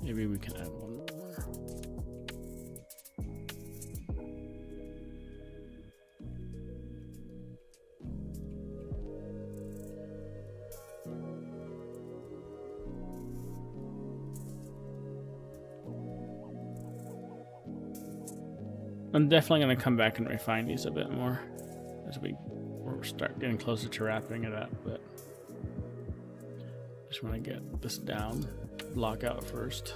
Maybe we can add one more. I'm definitely going to come back and refine these a bit more as we start getting closer to wrapping it up, but just want to get this down, block out first.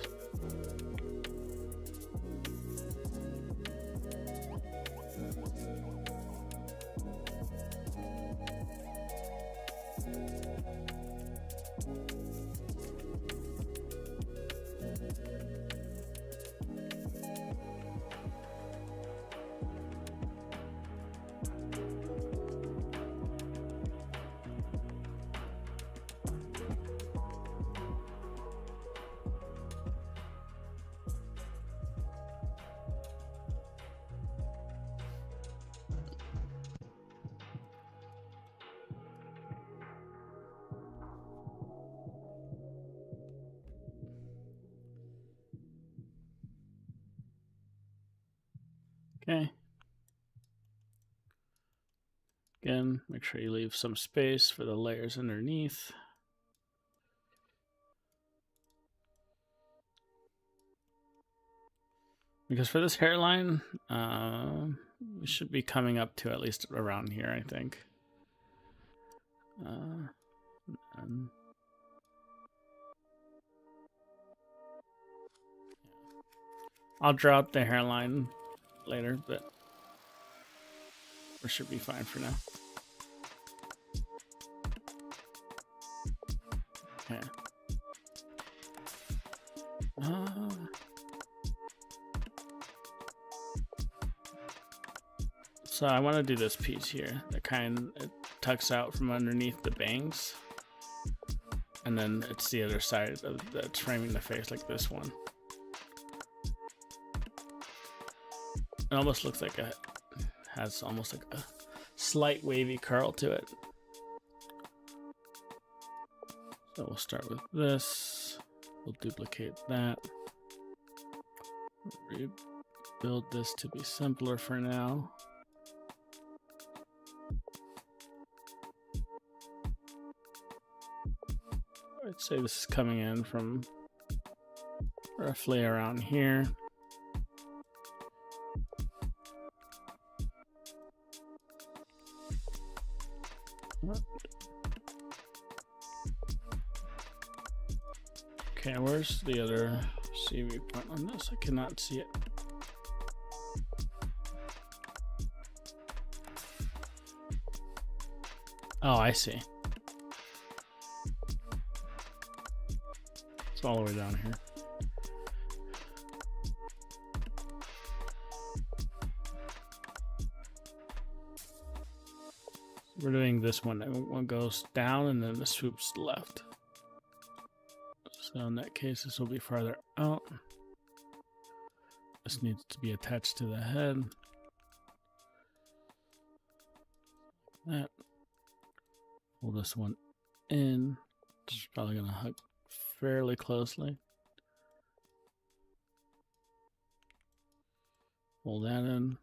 Okay. Again, make sure you leave some space for the layers underneath. Because for this hairline, we should be coming up to at least around here, I think. I'll draw up the hairline later, but we should be fine for now. Okay. So I want to do this piece here that it tucks out from underneath the bangs, and then it's the other side that's framing the face, like this one. It almost looks like has almost like a slight wavy curl to it. So we'll start with this. We'll duplicate that. Rebuild this to be simpler for now. I'd say this is coming in from roughly around here. Okay, where's the other CV point on this? I cannot see it. Oh, I see. It's all the way down here. We're doing this one. One goes down and then the swoops left. So in that case, this will be farther out. This needs to be attached to the head. That. Pull this one in. It's probably going to hug fairly closely. Pull that in.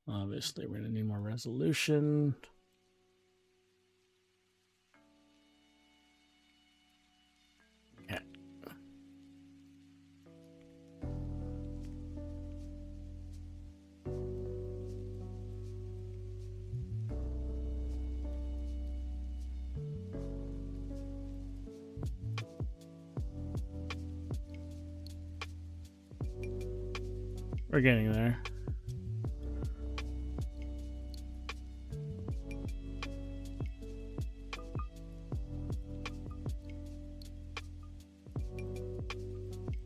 Obviously, we're going to need more resolution. Okay. We're getting there.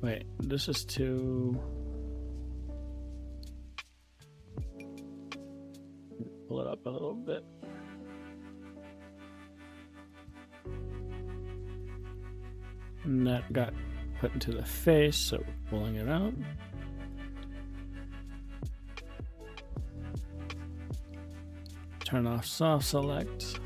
Wait, this is too... Pull it up a little bit. And that got put into the face, so we're pulling it out. Turn off soft select.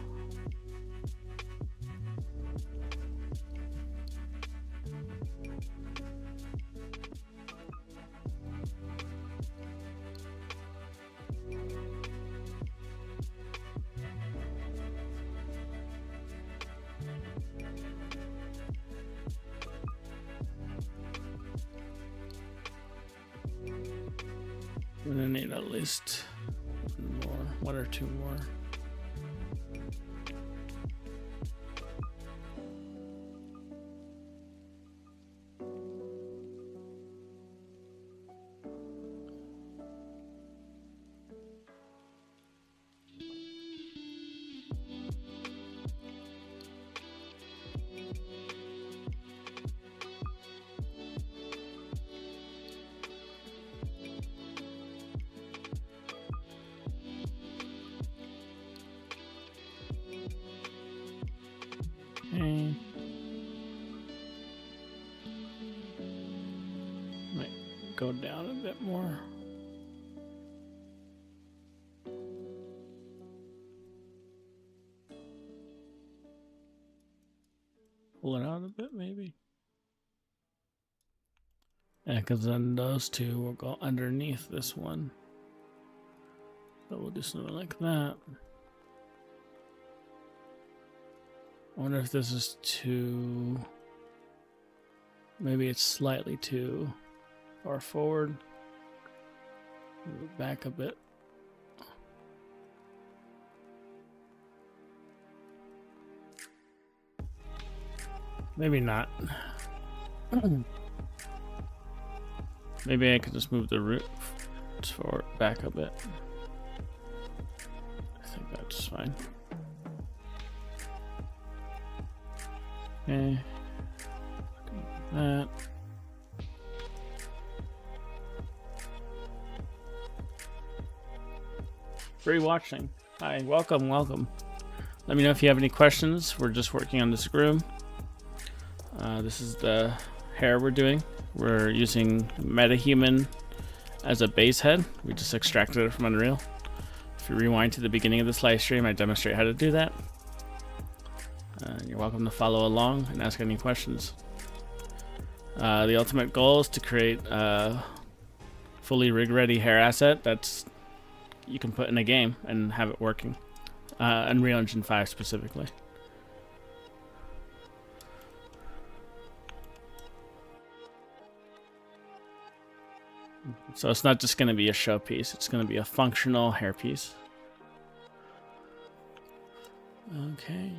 I'm gonna need at least one or two more. Okay. Might go down a bit more. Pull it out a bit, maybe. Yeah, because then those two will go underneath this one. So we'll do something like that. I wonder if this is too... Maybe it's slightly too far forward. Move it back a bit. Maybe not. Maybe I could just move the root forward back a bit. I think that's fine. Okay. That. Free watching. Hi, welcome, welcome. Let me know if you have any questions. We're just working on this groom. This is the hair we're doing. We're using MetaHuman as a base head. We just extracted it from Unreal. If you rewind to the beginning of this live stream, I demonstrate how to do that. You're welcome to follow along and ask any questions. The ultimate goal is to create a fully rig-ready hair asset that's you can put in a game and have it working. Unreal Engine 5 specifically. So it's not just going to be a showpiece, it's going to be a functional hairpiece. Okay.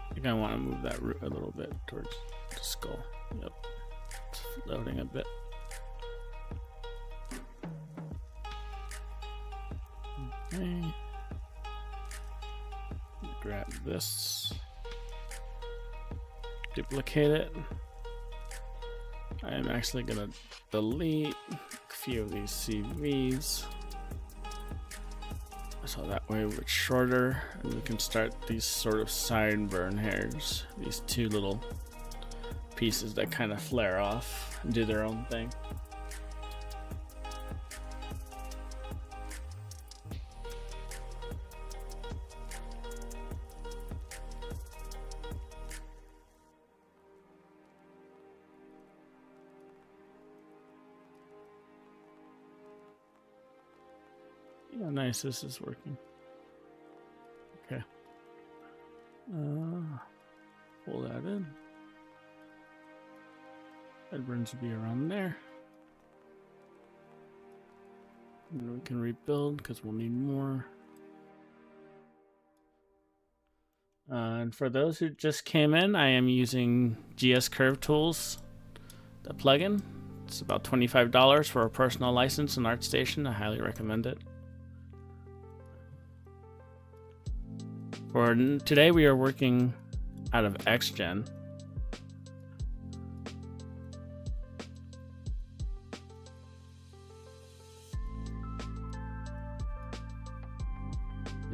I think I want to move that root a little bit towards the skull. Yep. It's floating a bit. Okay. Grab this. Duplicate it. I am actually going to delete a few of these CVs. So that way it's shorter and we can start these sort of sideburn hairs. These two little pieces that kind of flare off and do their own thing. Yeah, nice, this is working. Okay. Pull that in. Headburns will be around there. And we can rebuild because we'll need more. And for those who just came in, I am using GS Curve Tools, the plugin. It's about $25 for a personal license in ArtStation. I highly recommend it. For today, we are working out of XGen.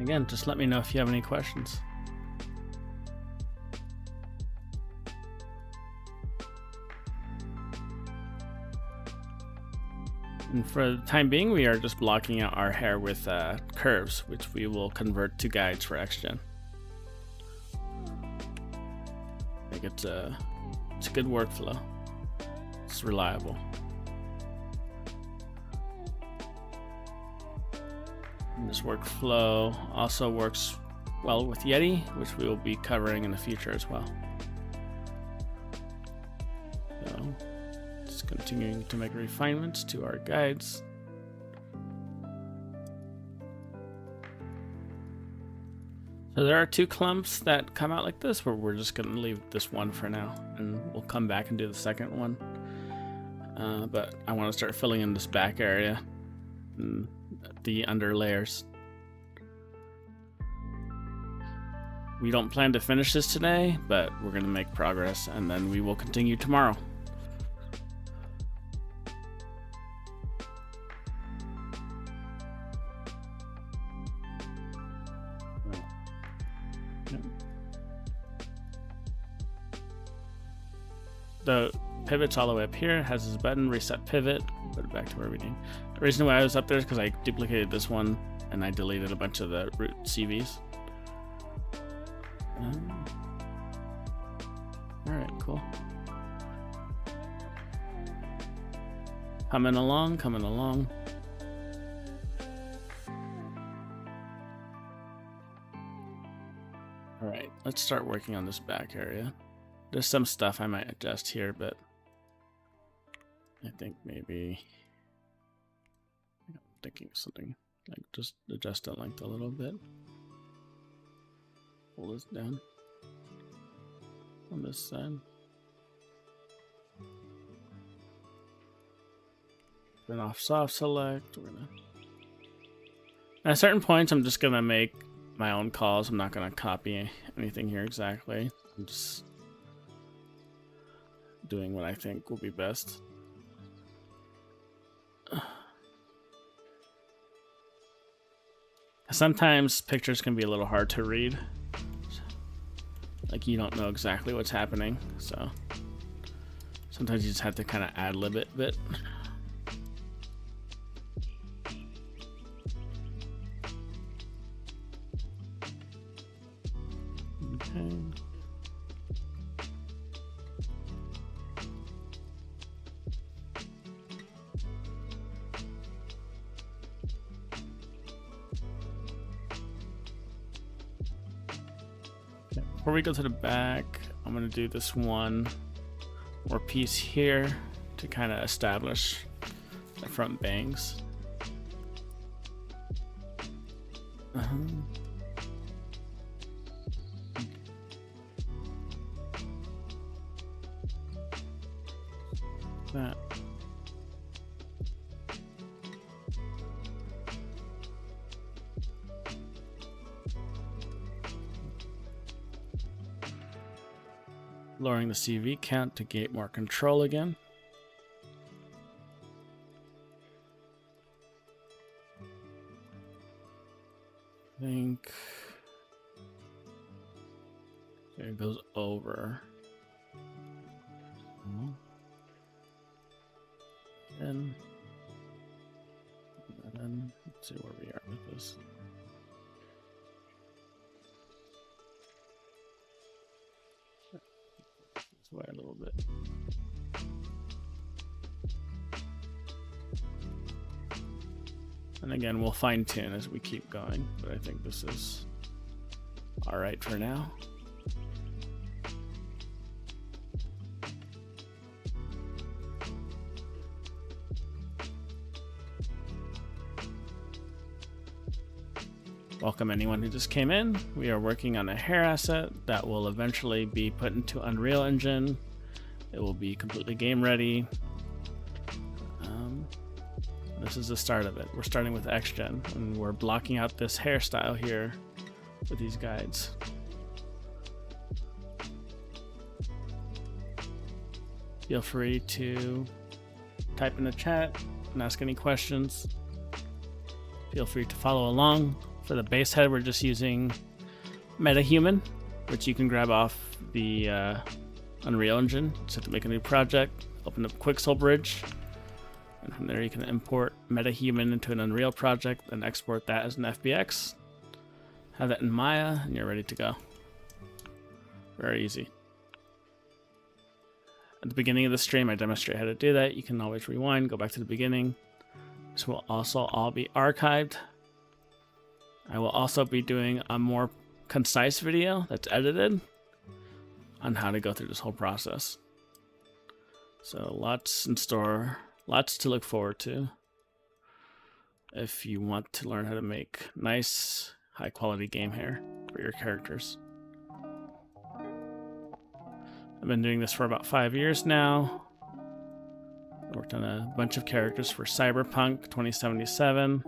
Again, just let me know if you have any questions. And for the time being, we are just blocking out our hair with curves, which we will convert to guides for XGen. I think it's a good workflow. It's reliable. And this workflow also works well with Yeti, which we will be covering in the future as well. continuing to make refinements to our guides. So there are 2 clumps that come out like this, but we're just going to leave this one for now, and we'll come back and do the second one. But I want to start filling in this back area and the under layers. We don't plan to finish this today, but we're going to make progress, and then we will continue tomorrow. The pivot's all the way up here. It has this button, reset pivot. Put it back to where we need. The reason why I was up there is because I duplicated this one and I deleted a bunch of the root CVs. Alright, cool. Coming along, coming along. Alright, let's start working on this back area. There's some stuff I might adjust here, but I think maybe I'm thinking something like just adjust the length a little bit. Pull this down on this side. Turn off soft select. At certain points, I'm just gonna make my own calls. I'm not gonna copy anything here exactly. I'm just doing what I think will be best. Sometimes pictures can be a little hard to read. Like you don't know exactly what's happening, so sometimes you just have to kind of ad-lib it a bit. Okay. Before we go to the back, I'm going to do this one more piece here to kind of establish the front bangs. That. Lowering the CV count to get more control again. I think it goes over. And then let's see where we are with this. This way a little bit. And again, we'll fine tune as we keep going, but I think this is all right for now. Welcome anyone who just came in. We are working on a hair asset that will eventually be put into Unreal Engine. It will be completely game ready. This is the start of it. We're starting with XGen and we're blocking out this hairstyle here with these guides. Feel free to type in the chat and ask any questions. Feel free to follow along. For the base head, we're just using MetaHuman, which you can grab off the Unreal Engine. Just have to make a new project, open up Quixel Bridge, and from there you can import MetaHuman into an Unreal project and export that as an FBX. Have that in Maya, and you're ready to go. Very easy. At the beginning of the stream, I demonstrate how to do that. You can always rewind, go back to the beginning. This will also all be archived. I will also be doing a more concise video that's edited on how to go through this whole process. So lots in store, lots to look forward to if you want to learn how to make nice, high quality game hair for your characters. I've been doing this for about 5 years now. I worked on a bunch of characters for Cyberpunk 2077.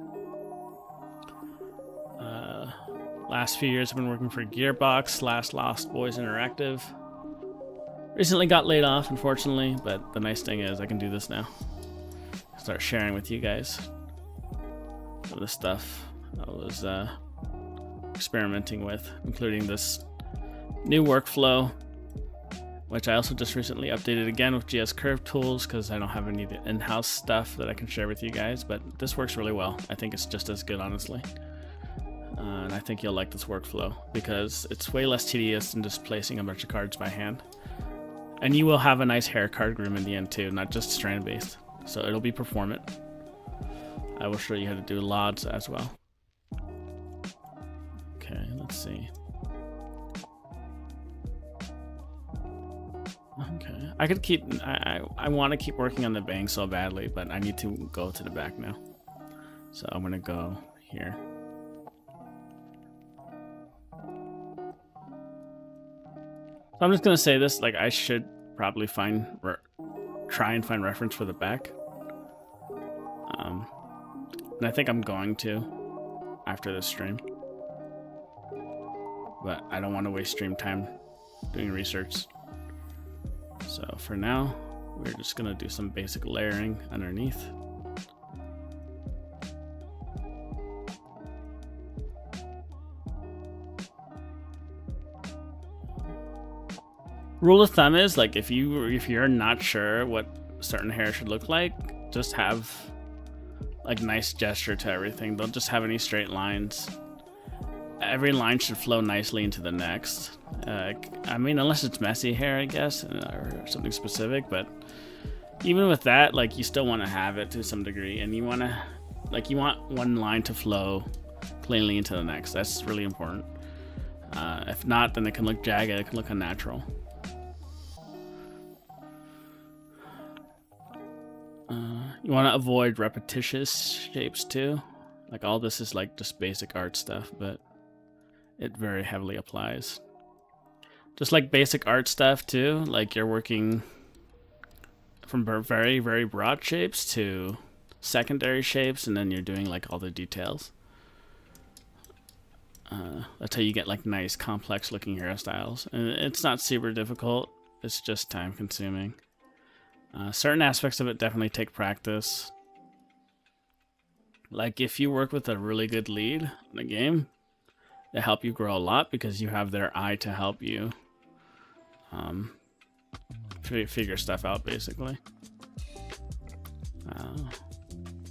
Last few years I've been working for Gearbox / Lost Boys Interactive. Recently got laid off, unfortunately, but the nice thing is I can do this now. Start sharing with you guys some of the stuff I was experimenting with, including this new workflow, which I also just recently updated again with GS Curve tools because I don't have any in-house stuff that I can share with you guys, but this works really well. I think it's just as good, honestly. And I think you'll like this workflow because it's way less tedious than just placing a bunch of cards by hand. And you will have a nice hair card groom in the end too, not just strand based. So it'll be performant. I will show you how to do LODs as well. Okay, let's see. Okay, I could keep, I want to keep working on the bang so badly, but I need to go to the back now. So I'm gonna go here. I'm just gonna say this, like I should probably try and find reference for the back. And I think I'm going to after this stream. But I don't want to waste stream time doing research. So for now, we're just gonna do some basic layering underneath. Rule of thumb is like if you're not sure what certain hair should look like, just have like nice gesture to everything. Don't just have any straight lines. Every line should flow nicely into the next. I mean, unless it's messy hair, I guess, or something specific. But even with that, like you still want to have it to some degree, and you want one line to flow cleanly into the next. That's really important. If not, then it can look jagged. It can look unnatural. You want to avoid repetitious shapes too. Like all this is like just basic art stuff, but it very heavily applies. Just like basic art stuff too, like you're working from very, very broad shapes to secondary shapes, and then you're doing like all the details. That's how you get like nice, complex looking hairstyles. And it's not super difficult, it's just time consuming. Certain aspects of it definitely take practice. Like if you work with a really good lead in the game, they help you grow a lot because you have their eye to help you figure stuff out, basically.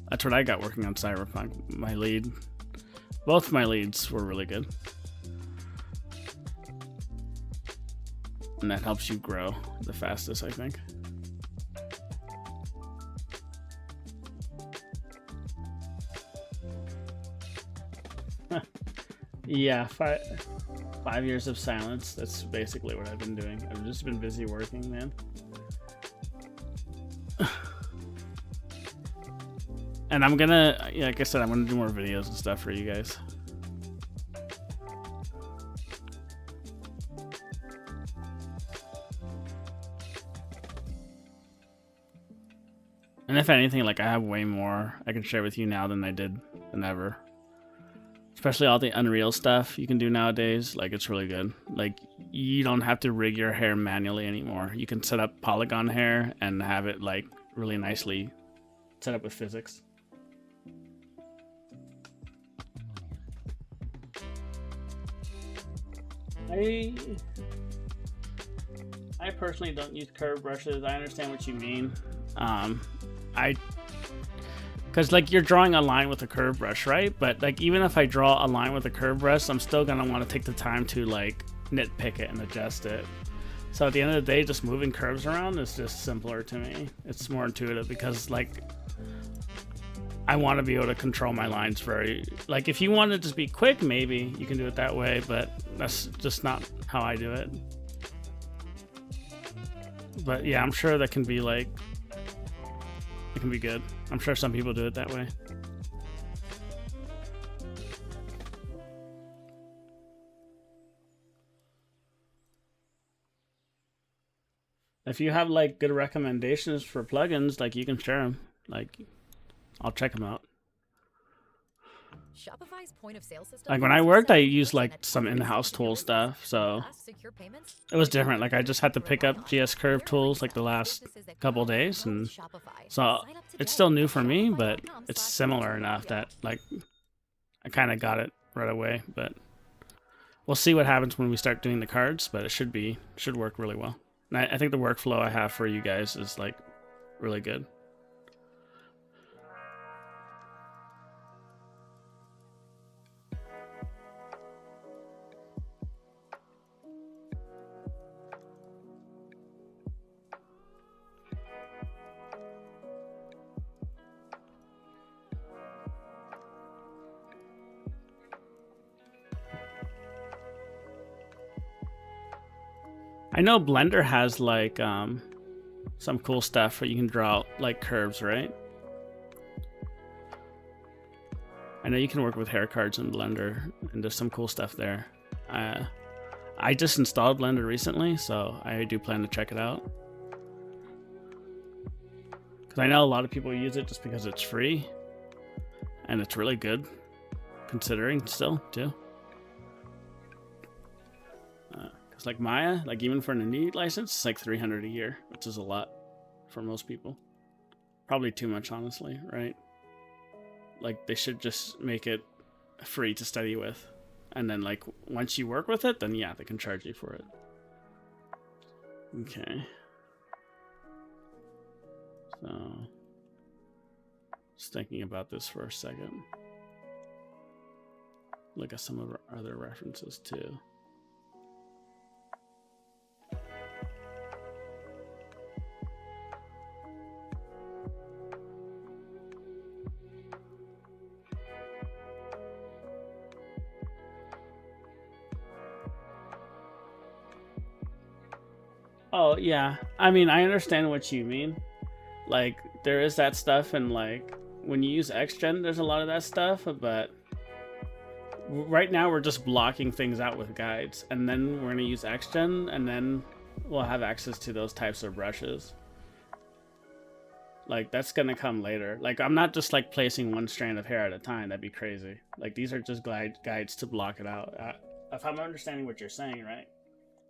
That's what I got working on Cyberpunk. Both my leads were really good. And that helps you grow the fastest, I think. Yeah, 5 years of silence. That's basically what I've been doing. I've just been busy working, man. And I'm gonna, like I said, I'm gonna do more videos and stuff for you guys. And if anything, like I have way more I can share with you now than I did than ever. Especially all the Unreal stuff you can do nowadays. Like it's really good. Like you don't have to rig your hair manually anymore. You can set up polygon hair and have it like really nicely set up with physics. I personally don't use curve brushes. I understand what you mean. Because like you're drawing a line with a curve brush, right? But like even if I draw a line with a curve brush, I'm still gonna want to take the time to like nitpick it and adjust it. So at the end of the day, just moving curves around is just simpler to me. It's more intuitive because like I want to be able to control my lines very, like if you want to just be quick, maybe you can do it that way, but that's just not how I do it. But yeah, I'm sure that can be like, it can be good. I'm sure some people do it that way. If you have like good recommendations for plugins, like you can share them. Like, I'll check them out. Shopify's point of sale system. Like when I worked, I used like some in-house tool stuff, so it was different. Like I just had to pick up GS Curve tools like the last couple days, and so it's still new for me, but it's similar enough that like I kind of got it right away. But we'll see what happens when we start doing the cards. But it should work really well. And I think the workflow I have for you guys is like really good. I know Blender has like some cool stuff where you can draw out like curves, right? I know you can work with hair cards in Blender, and there's some cool stuff there. I just installed Blender recently, so I do plan to check it out. Because I know a lot of people use it just because it's free, and it's really good, considering still, too. It's like Maya, like even for an indie license, it's like $300 a year, which is a lot for most people. Probably too much, honestly, right? Like they should just make it free to study with, and then like once you work with it, then yeah, they can charge you for it. Okay. So, just thinking about this for a second. Look at some of our other references too. Oh, yeah. I mean, I understand what you mean. Like, there is that stuff, and like, when you use XGen, there's a lot of that stuff, but right now we're just blocking things out with guides, and then we're going to use XGen, and then we'll have access to those types of brushes. Like, that's going to come later. Like, I'm not just like placing one strand of hair at a time. That'd be crazy. Like, these are just guides to block it out. If I'm understanding what you're saying, right?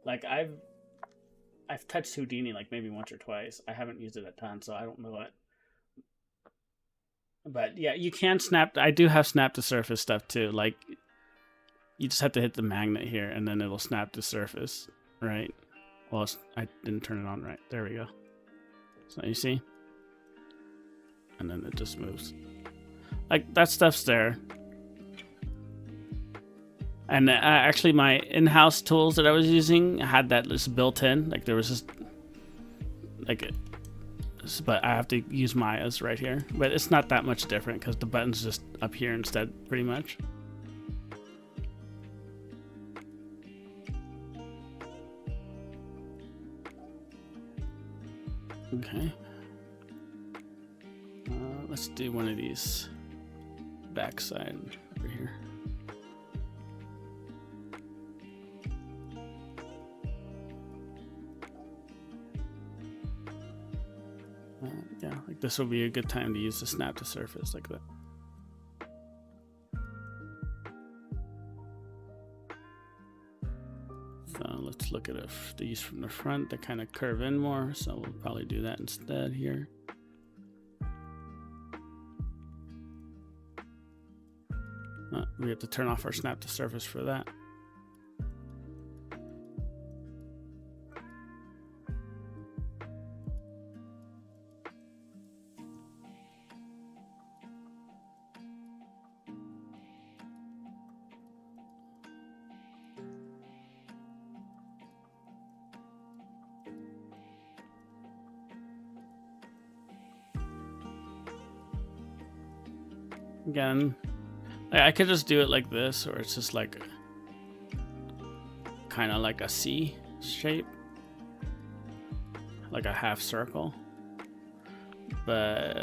Like, I've touched Houdini like maybe once or twice. I haven't used it a ton, so I don't know it. But yeah, you can snap. I do have snap to surface stuff too. Like, you just have to hit the magnet here, and then it'll snap to surface, right? Well, I didn't turn it on right. There we go. So you see? And then it just moves. Like, that stuff's there. And actually, my in-house tools that I was using had that just built in. Like, there was just like, but I have to use Maya's right here. But it's not that much different because the button's just up here instead, pretty much. Okay. Let's do one of these backside over here. Yeah, like this will be a good time to use the snap to surface like that. So let's look at these from the front that kind of curve in more. So we'll probably do that instead here. We have to turn off our snap to surface for that. Again, I could just do it like this, or it's just like kind of like a C shape. like a half circle, but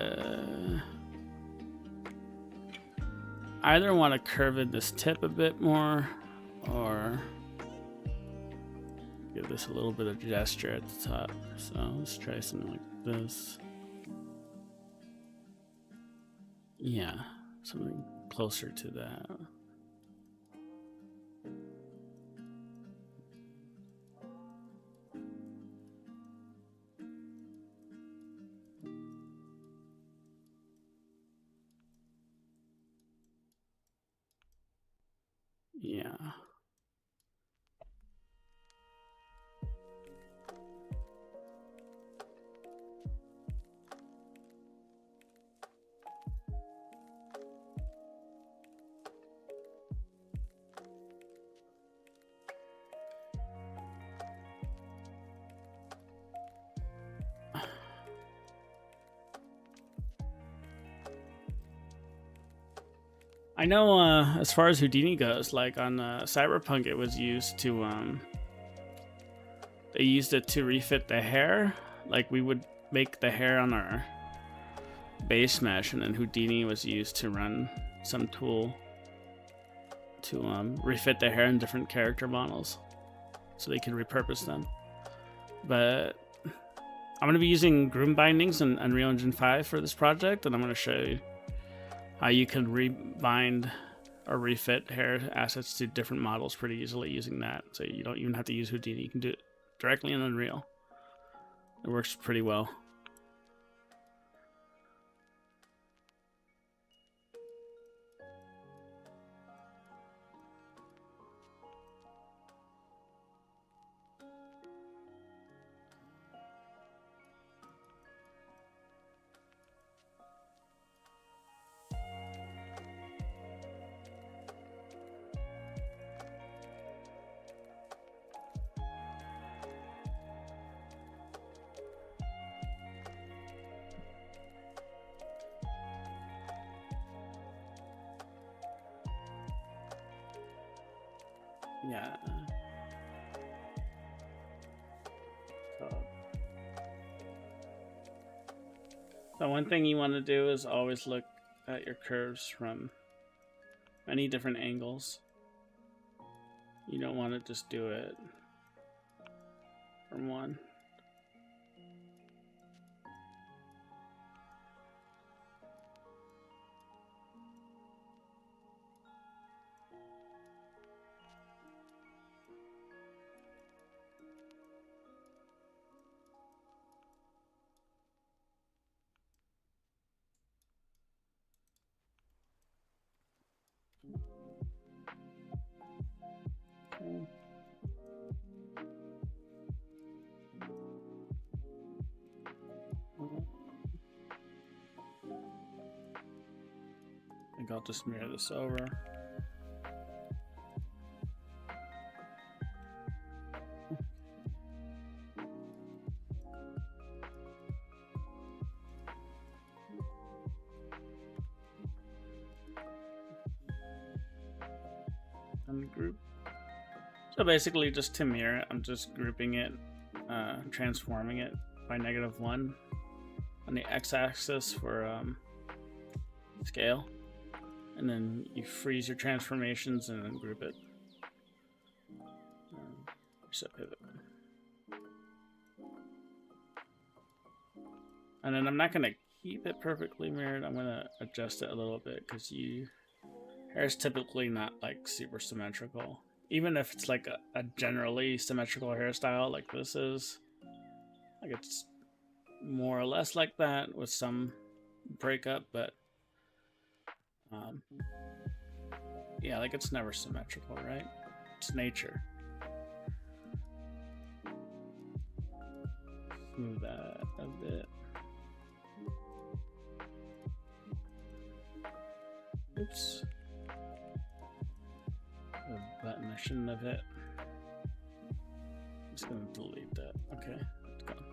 I either want to curve in this tip a bit more or give this a little bit of gesture at the top. So let's try something like this. Yeah, something closer to that. Yeah. I know as far as Houdini goes, like on Cyberpunk, it was used to they used it to refit the hair. Like we would make the hair on our base mesh, and then Houdini was used to run some tool to refit the hair in different character models, so they could repurpose them. But I'm going to be using groom bindings in Unreal Engine 5 for this project, and I'm going to show you how you can rebind or refit hair assets to different models pretty easily using that. So you don't even have to use Houdini. You can do it directly in Unreal. It works pretty well. Yeah. So one thing you want to do is always look at your curves from many different angles. You don't want to just do it from one. Okay. I think I'll just mirror this over. Ungroup. So basically, just to mirror it, I'm just grouping it, transforming it by -1 on the x-axis for scale, and then you freeze your transformations and then group it. Reset pivot. And then I'm not going to keep it perfectly mirrored. I'm going to adjust it a little bit because hair is typically not like super symmetrical. Even if it's like a generally symmetrical hairstyle like this is, like it's more or less like that with some breakup, but yeah, like it's never symmetrical, right? It's nature. Move that a bit. Oops. The button I shouldn't have hit. I'm just gonna delete that. Okay, it's gone.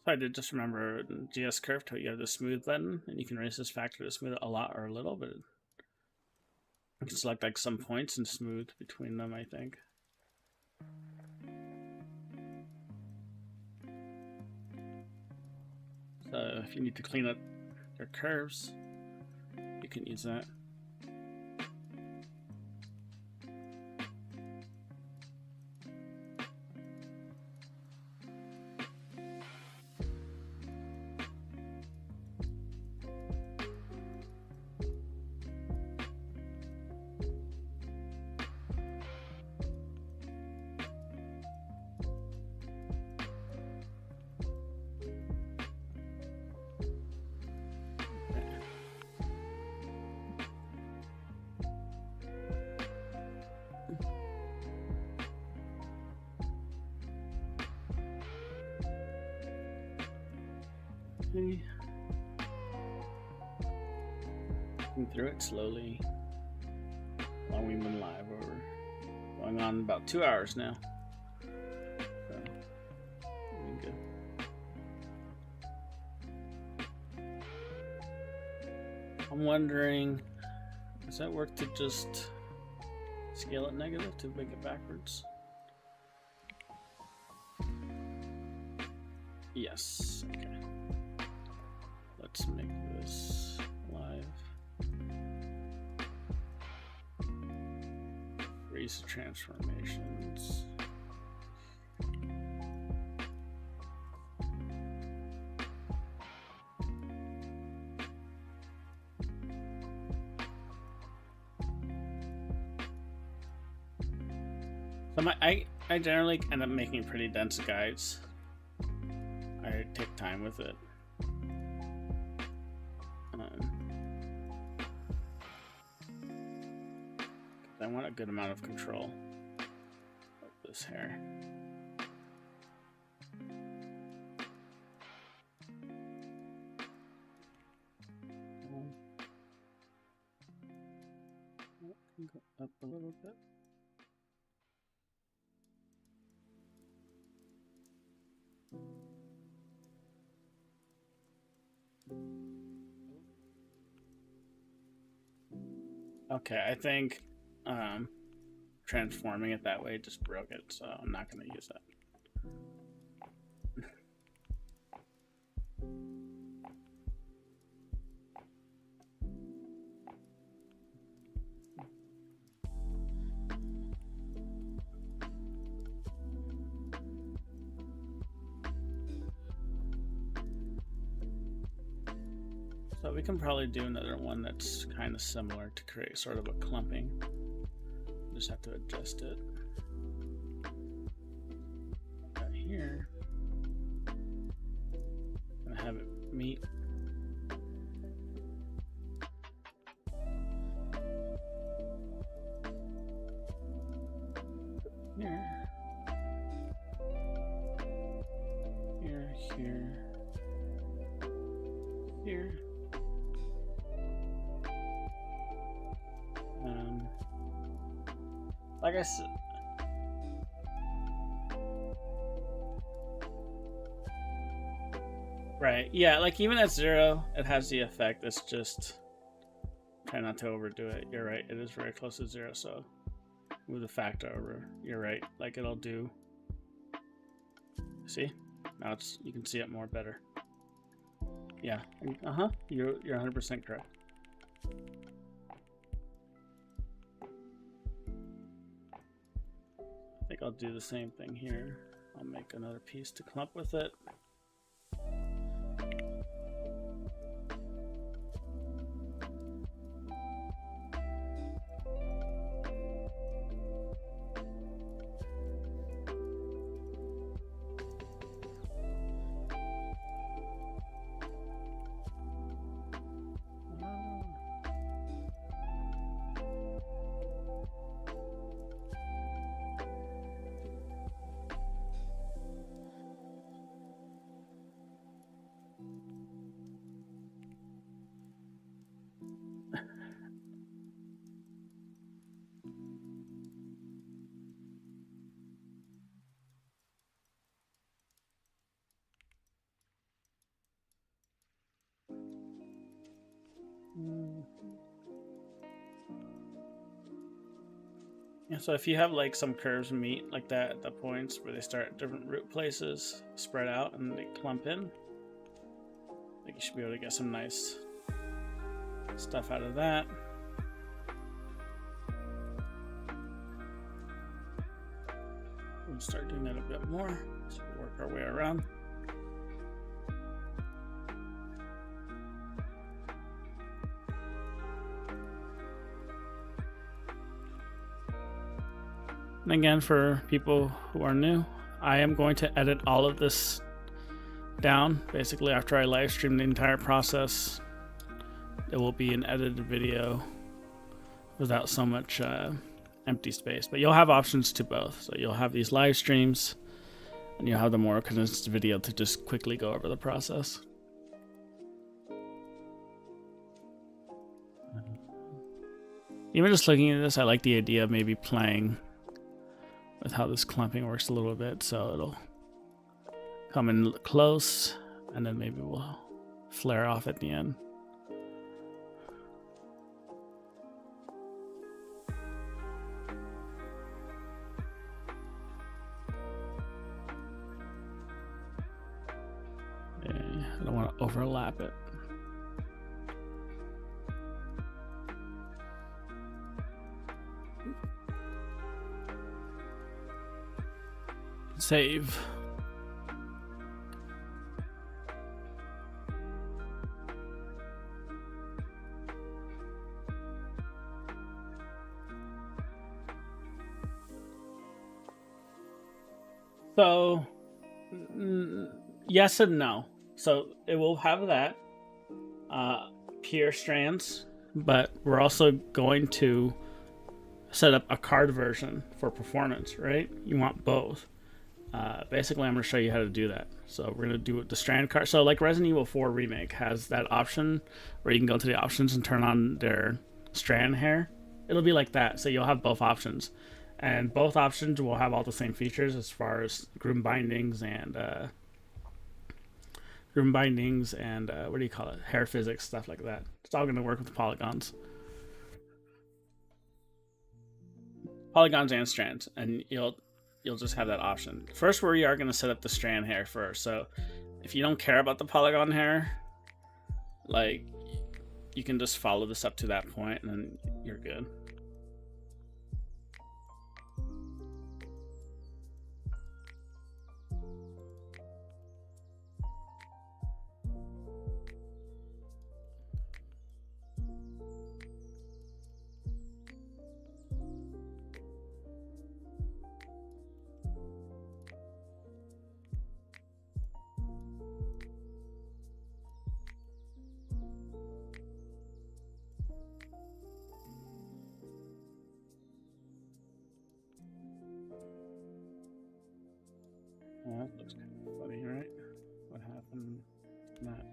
So I did just remember in GS Curve you have the smooth button, and you can raise this factor to smooth it a lot or a little, but you can select like some points and smooth between them, I think. So if you need to clean up your curves, you can use that. Okay. Looking through it slowly. Long we've been live, over going on about 2 hours now. So, good. I'm wondering, does that work to just scale it negative to make it backwards? Yes. Okay. Let's make this live. Raise the transformations. So I generally end up making pretty dense guides. I take time with it. I want a good amount of control of this hair. Can go up a little bit. Okay, I think transforming it that way just broke it, so I'm not going to use that. So we can probably do another one that's kind of similar to create sort of a clumping. Just have to adjust it. Got here. Gonna have it meet. Here. Here, here. Here. Like I said, right, yeah, like even at 0, it has the effect. It's just try not to overdo it. You're right, it is very close to 0, so move the factor over. You're right, like it'll do. See? Now it's, you can see it more better. Yeah, you're 100% correct. I think I'll do the same thing here. I'll make another piece to clump with it. Yeah, so if you have like some curves meet like that at the points where they start at different root places, spread out and they clump in, like you should be able to get some nice stuff out of that. We'll start doing that a bit more. So we'll work our way around. And again, for people who are new, I am going to edit all of this down. Basically, after I live stream the entire process, it will be an edited video without so much empty space. But you'll have options to both. So you'll have these live streams, and you'll have the more condensed video to just quickly go over the process. Even just looking at this, I like the idea of maybe playing with how this clumping works a little bit, so it'll come in close and then maybe we'll flare off at the end. Okay, I don't want to overlap it. Save. So, yes and no. So it will have that pure strands, but we're also going to set up a card version for performance, right? You want both. Basically, I'm going to show you how to do that. So we're going to do the strand card. So like Resident Evil 4 Remake has that option where you can go to the options and turn on their strand hair. It'll be like that. So you'll have both options. And both options will have all the same features as far as groom bindings and what do you call it? Hair physics, stuff like that. It's all going to work with polygons. Polygons and strands, and you'll just have that option. First, we are going to set up the strand hair first. So if you don't care about the polygon hair, like, you can just follow this up to that point and then you're good. Well, that looks kind of funny, right? What happened in that?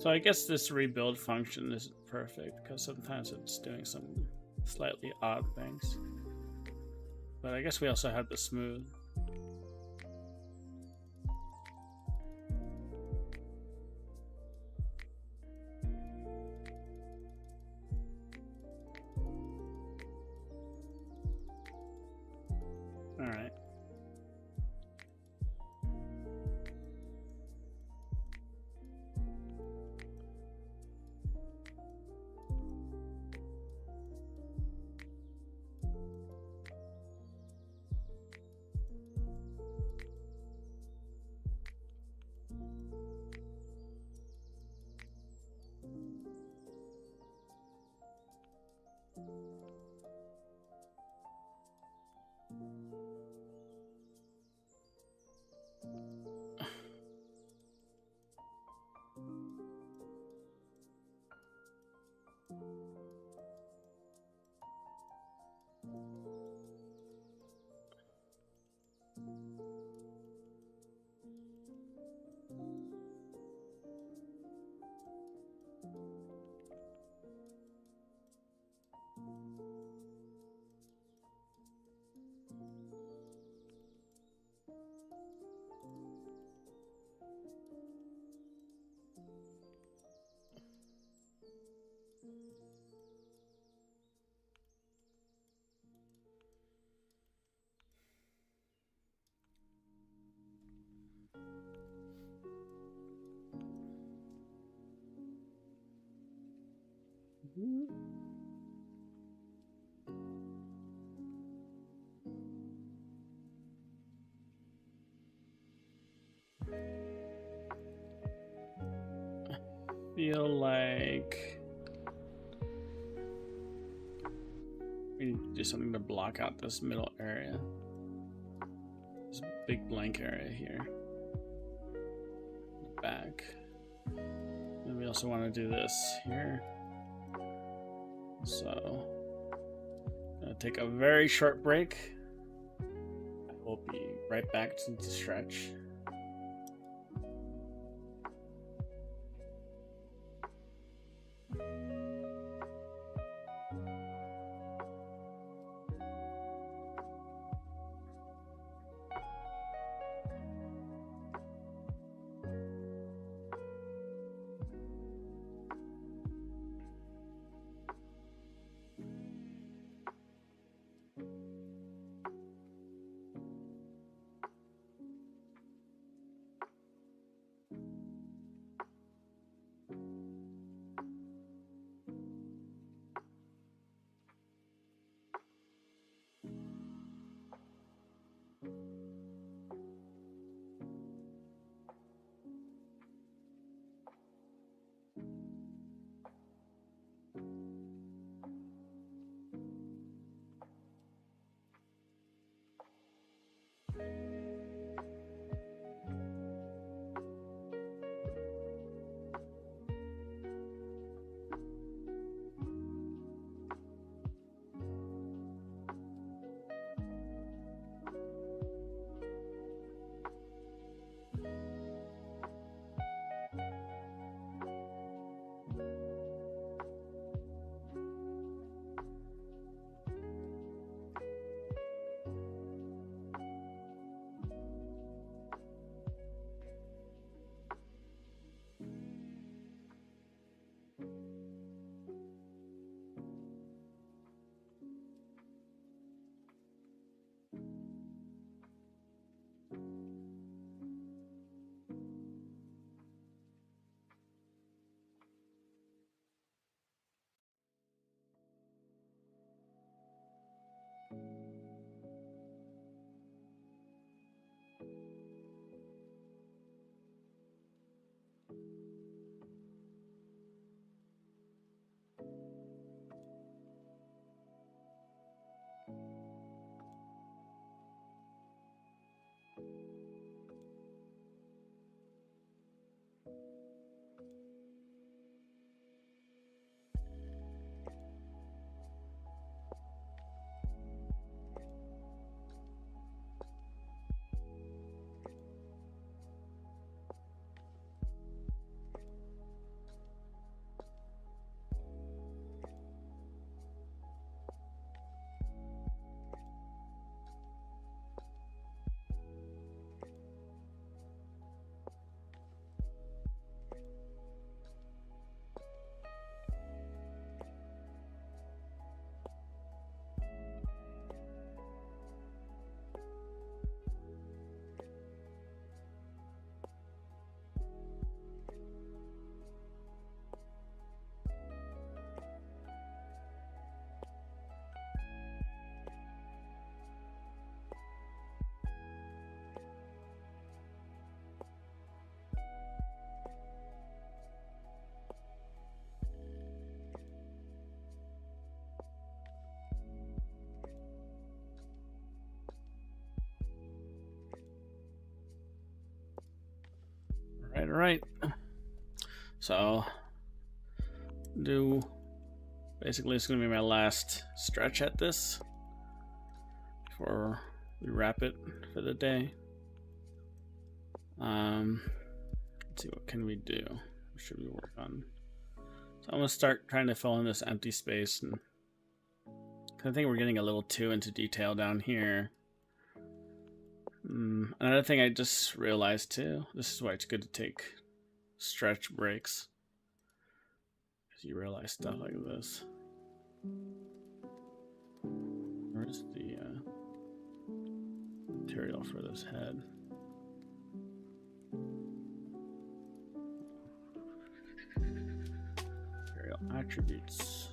So I guess this rebuild function isn't perfect because sometimes it's doing some slightly odd things. But I guess we also have the smooth. All right. Feel like we need to do something to block out this middle area. This big blank area here. Back. And we also want to do this here. So, gonna take a very short break. I will be right back to stretch. All right. So, basically it's gonna be my last stretch at this before we wrap it for the day. Let's see, what can we do? What should we work on? So I'm gonna start trying to fill in this empty space, and I think we're getting a little too into detail down here. Another thing I just realized too, this is why it's good to take stretch breaks, because you realize stuff like this. Where's the material for this head? Material attributes.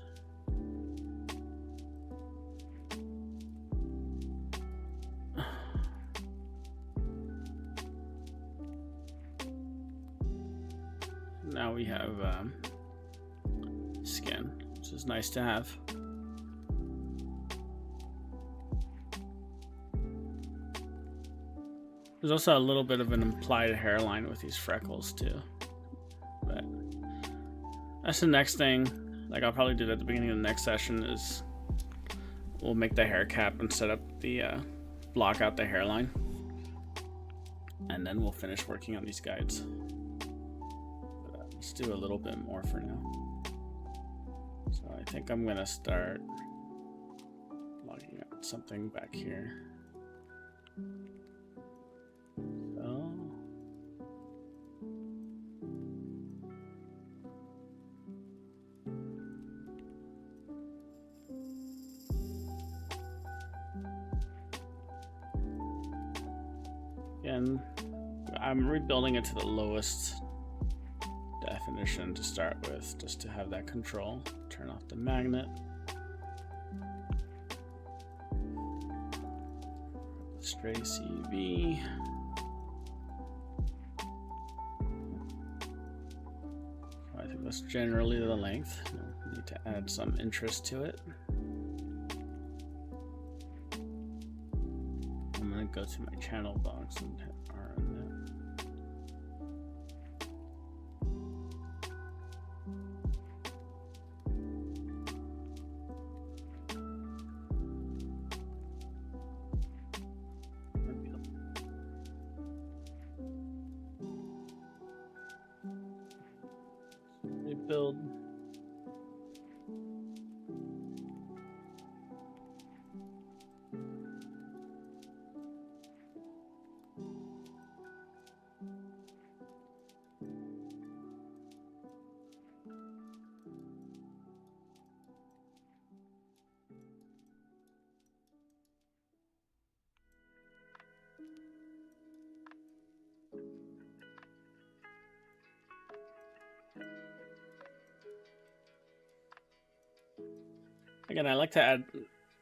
Now we have skin, which is nice to have. There's also a little bit of an implied hairline with these freckles too. But that's the next thing. Like I'll probably do that at the beginning of the next session is we'll make the hair cap and set up the block out the hairline. And then we'll finish working on these guides. But, let's do a little bit more for now. So I think I'm gonna start logging out something back here. So again, I'm rebuilding it to the lowest definition to start with, just to have that control. Turn off the magnet. Stray CV. I think that's generally the length. Need to add some interest to it. I'm gonna go to my channel box and hit R on that. Rebuild. Again, I like to add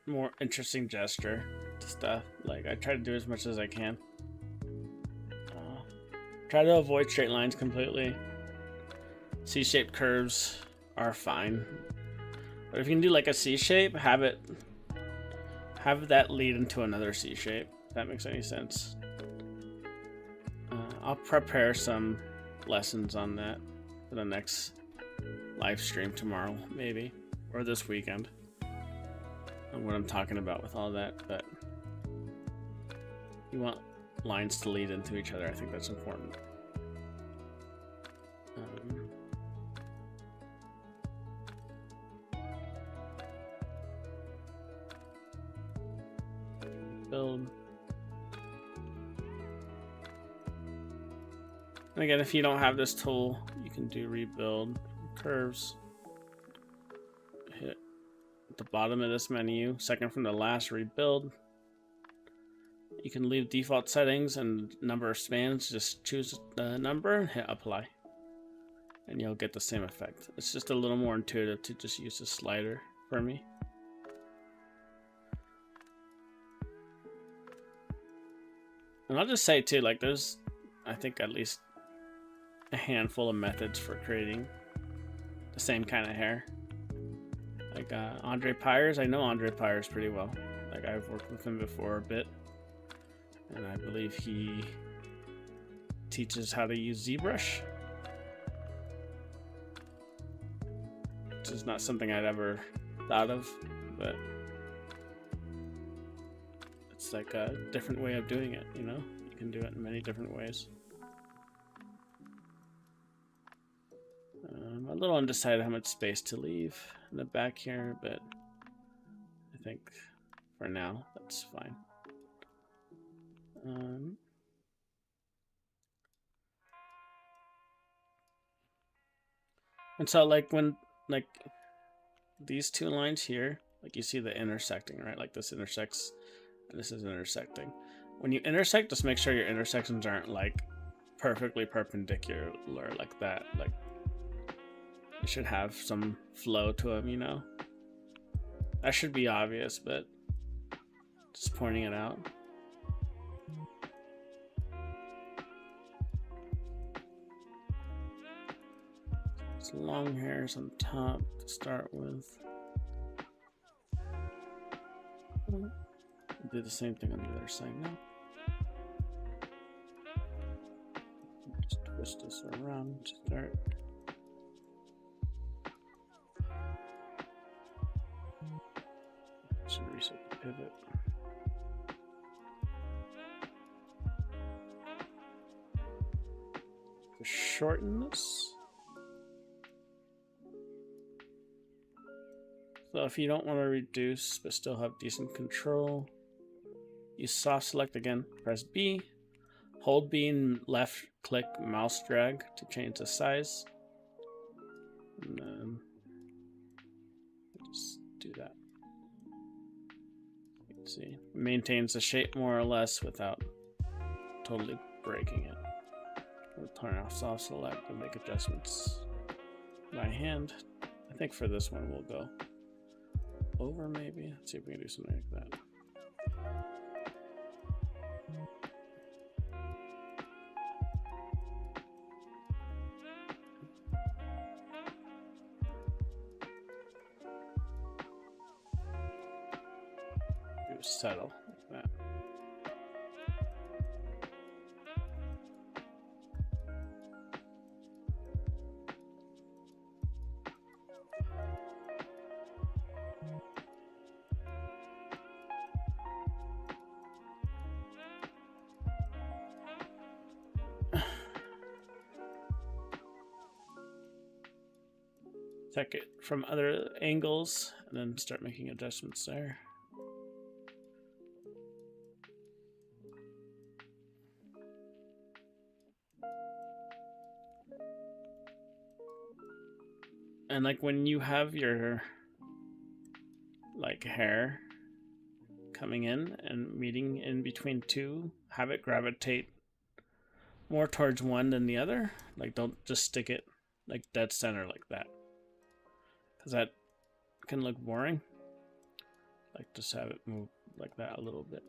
more interesting gesture to stuff. Like I try to do as much as I can. Try to avoid straight lines completely. C-shaped curves are fine, but if you can do like a C shape, have that lead into another C shape. If that makes any sense. I'll prepare some lessons on that for the next live stream tomorrow, maybe, or this weekend. And what I'm talking about with all that, but you want lines to lead into each other. I think that's important. Build. And again, if you don't have this tool, you can do rebuild curves. Hit the bottom of this menu, second from the last, rebuild. You can leave default settings and number of spans, just choose the number and hit apply, and you'll get the same effect. It's just a little more intuitive to just use the slider for me. And I'll just say too, like there's, I think at least a handful of methods for creating the same kind of hair. Like Andre Pyers, I know Andre Pyers pretty well. Like I've worked with him before a bit, and I believe he teaches how to use ZBrush, which is not something I'd ever thought of, but it's like a different way of doing it, you know? You can do it in many different ways. I'm a little undecided how much space to leave in the back here, but I think for now that's fine. And so like when like these two lines here, like you see the intersecting, right? Like this intersects and this is intersecting. When you intersect, just make sure your intersections aren't like perfectly perpendicular like that. Like it should have some flow to them, you know. That should be obvious, but just pointing it out. It's long hairs on top to start with. Do the same thing on the other side now. Just twist this around to start. Should reset the pivot. To shorten this. So if you don't want to reduce but still have decent control, you soft select again, press B, hold B and left click mouse drag to change the size. And then just do that. You can see, it maintains the shape more or less without totally breaking it. We'll turn off soft select and make adjustments by hand. I think for this one we'll go over maybe. Let's see if we can do something like that. Do settle like that. Check it from other angles and then start making adjustments there. And like when you have your like hair coming in and meeting in between two, have it gravitate more towards one than the other. Like don't just stick it like dead center like that, because that can look boring. Like just have it move like that a little bit.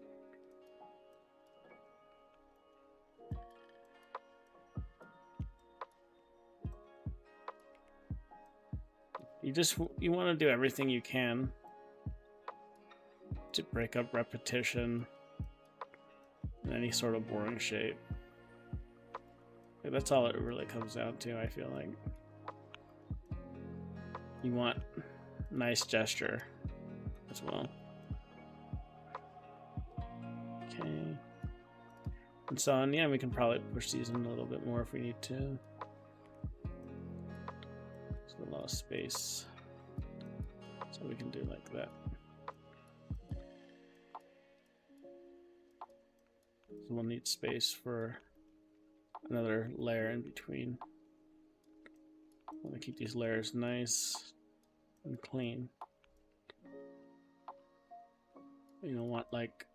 You want to do everything you can to break up repetition and any sort of boring shape. Like that's all it really comes down to, I feel like. You want nice gesture as well. Okay. And so on, yeah, we can probably push these in a little bit more if we need to. There's a lot of space. So we can do like that. So we'll need space for another layer in between. I want to keep these layers nice and clean. You don't want like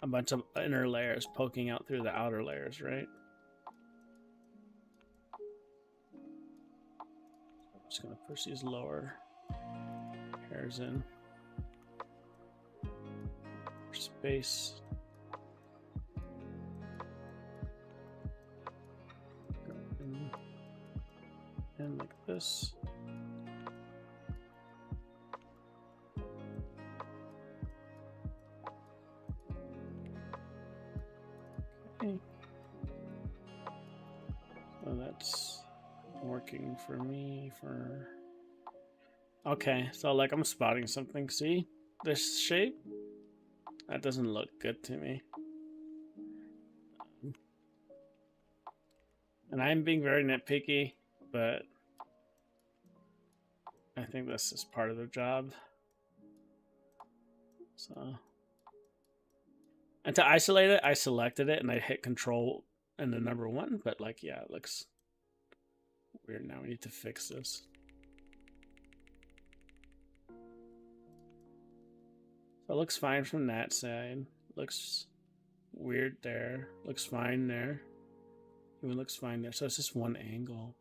a bunch of inner layers poking out through the outer layers, right? I'm just gonna push these lower hairs in. Space. And like this. Okay. So that's working for me for... Okay, so like I'm spotting something. See this shape? That doesn't look good to me. And I'm being very nitpicky, but I think this is part of the job. So, and to isolate it, I selected it and I hit Control and the number 1, but like, yeah, it looks weird now. We need to fix this. So it looks fine from that side. Looks weird there. Looks fine there. Even looks fine there. So it's just one angle.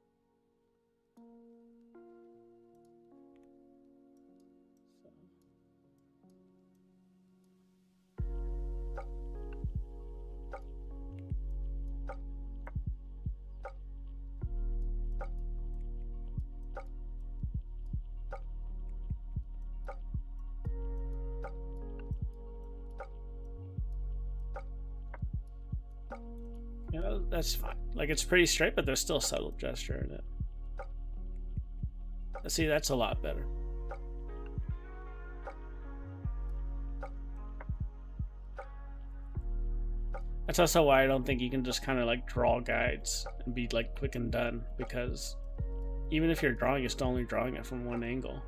You know, that's fine. Like, it's pretty straight, but there's still a subtle gesture in it. See, that's a lot better. That's also why I don't think you can just kind of like draw guides and be like quick and done, because even if you're drawing, you're still only drawing it from one angle.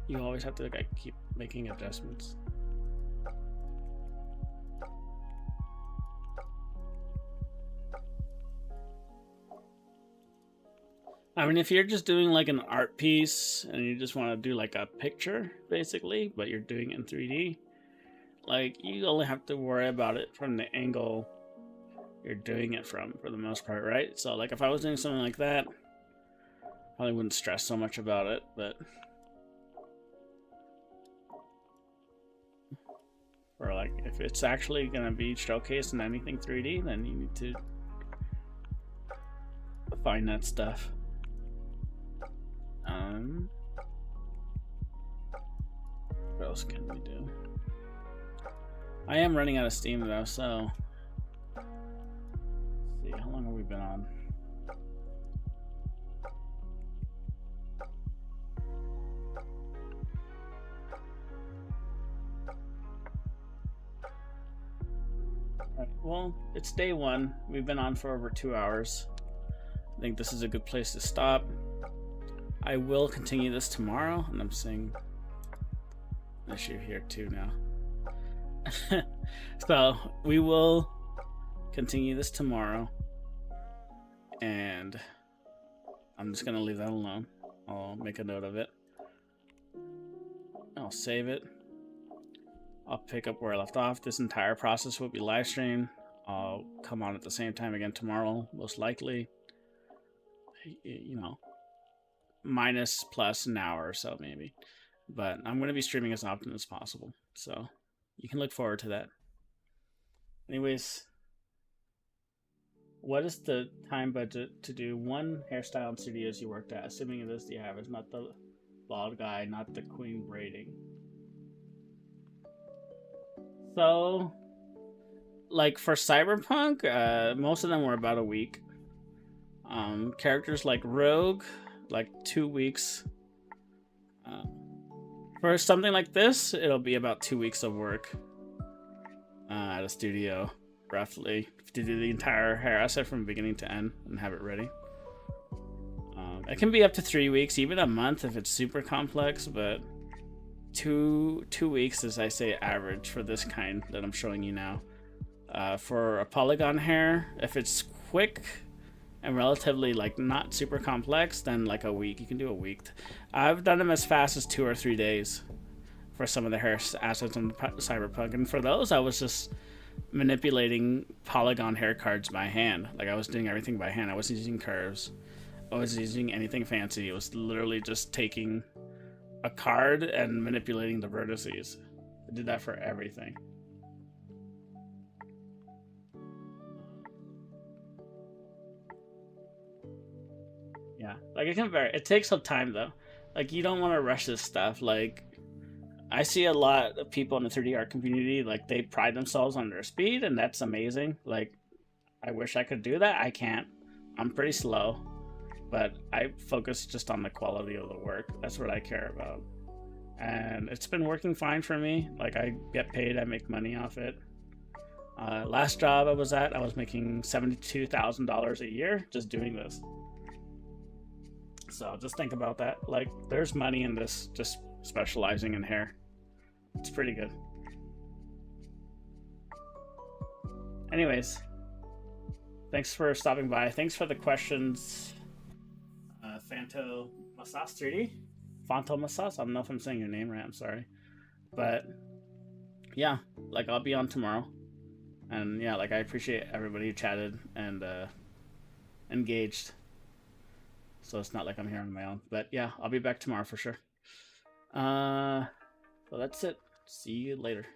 You always have to like keep making adjustments. I mean, if you're just doing like an art piece and you just want to do like a picture, basically, but you're doing it in 3D, like you only have to worry about it from the angle you're doing it from, for the most part, right? So like if I was doing something like that, I probably wouldn't stress so much about it, but or like if it's actually gonna be showcased in anything 3D, then you need to find that stuff. What else can we do? I am running out of steam though, so let's see, how long have we been on? Alright, well, it's day one. We've been on for over 2 hours. I think this is a good place to stop. I will continue this tomorrow, and I'm seeing an issue here too now. So we will continue this tomorrow, and I'm just gonna leave that alone. I'll make a note of it. I'll save it. I'll pick up where I left off. This entire process will be live streamed. I'll come on at the same time again tomorrow, most likely. You know, minus plus an hour or so maybe, but I'm going to be streaming as often as possible, so you can look forward to that. Anyways, what is the time budget to do one hairstyle in studios you worked at, assuming it is the average, not the bald guy, not the queen braiding? So like for Cyberpunk, most of them were about a week. Characters like Rogue, like 2 weeks. For something like this, it'll be about 2 weeks of work at a studio, roughly, to do the entire hair asset from beginning to end and have it ready. It can be up to 3 weeks, even a month if it's super complex, but two weeks is, I say, average for this kind that I'm showing you now. For a polygon hair, if it's quick and relatively like not super complex, then like a week. You can do a week. I've done them as fast as 2 or 3 days for some of the hair assets on Cyberpunk, and for those I was just manipulating polygon hair cards by hand. Like I was doing everything by hand. I wasn't using curves. I wasn't using anything fancy. It was literally just taking a card and manipulating the vertices. I did that for everything. Yeah, like it can vary. It takes some time though. Like you don't want to rush this stuff. Like I see a lot of people in the 3D art community, like they pride themselves on their speed, and that's amazing. Like I wish I could do that. I can't. I'm pretty slow, but I focus just on the quality of the work. That's what I care about. And it's been working fine for me. Like I get paid, I make money off it. Last job I was at, I was making $72,000 a year just doing this. So just think about that. Like there's money in this, just specializing in hair. It's pretty good. Anyways, thanks for stopping by. Thanks for the questions. Fanto Masas 3D? Fanto Masas? I don't know if I'm saying your name right, I'm sorry. But yeah, like I'll be on tomorrow. And yeah, like I appreciate everybody who chatted and engaged. So it's not like I'm here on my own. But yeah, I'll be back tomorrow for sure. So that's it. See you later.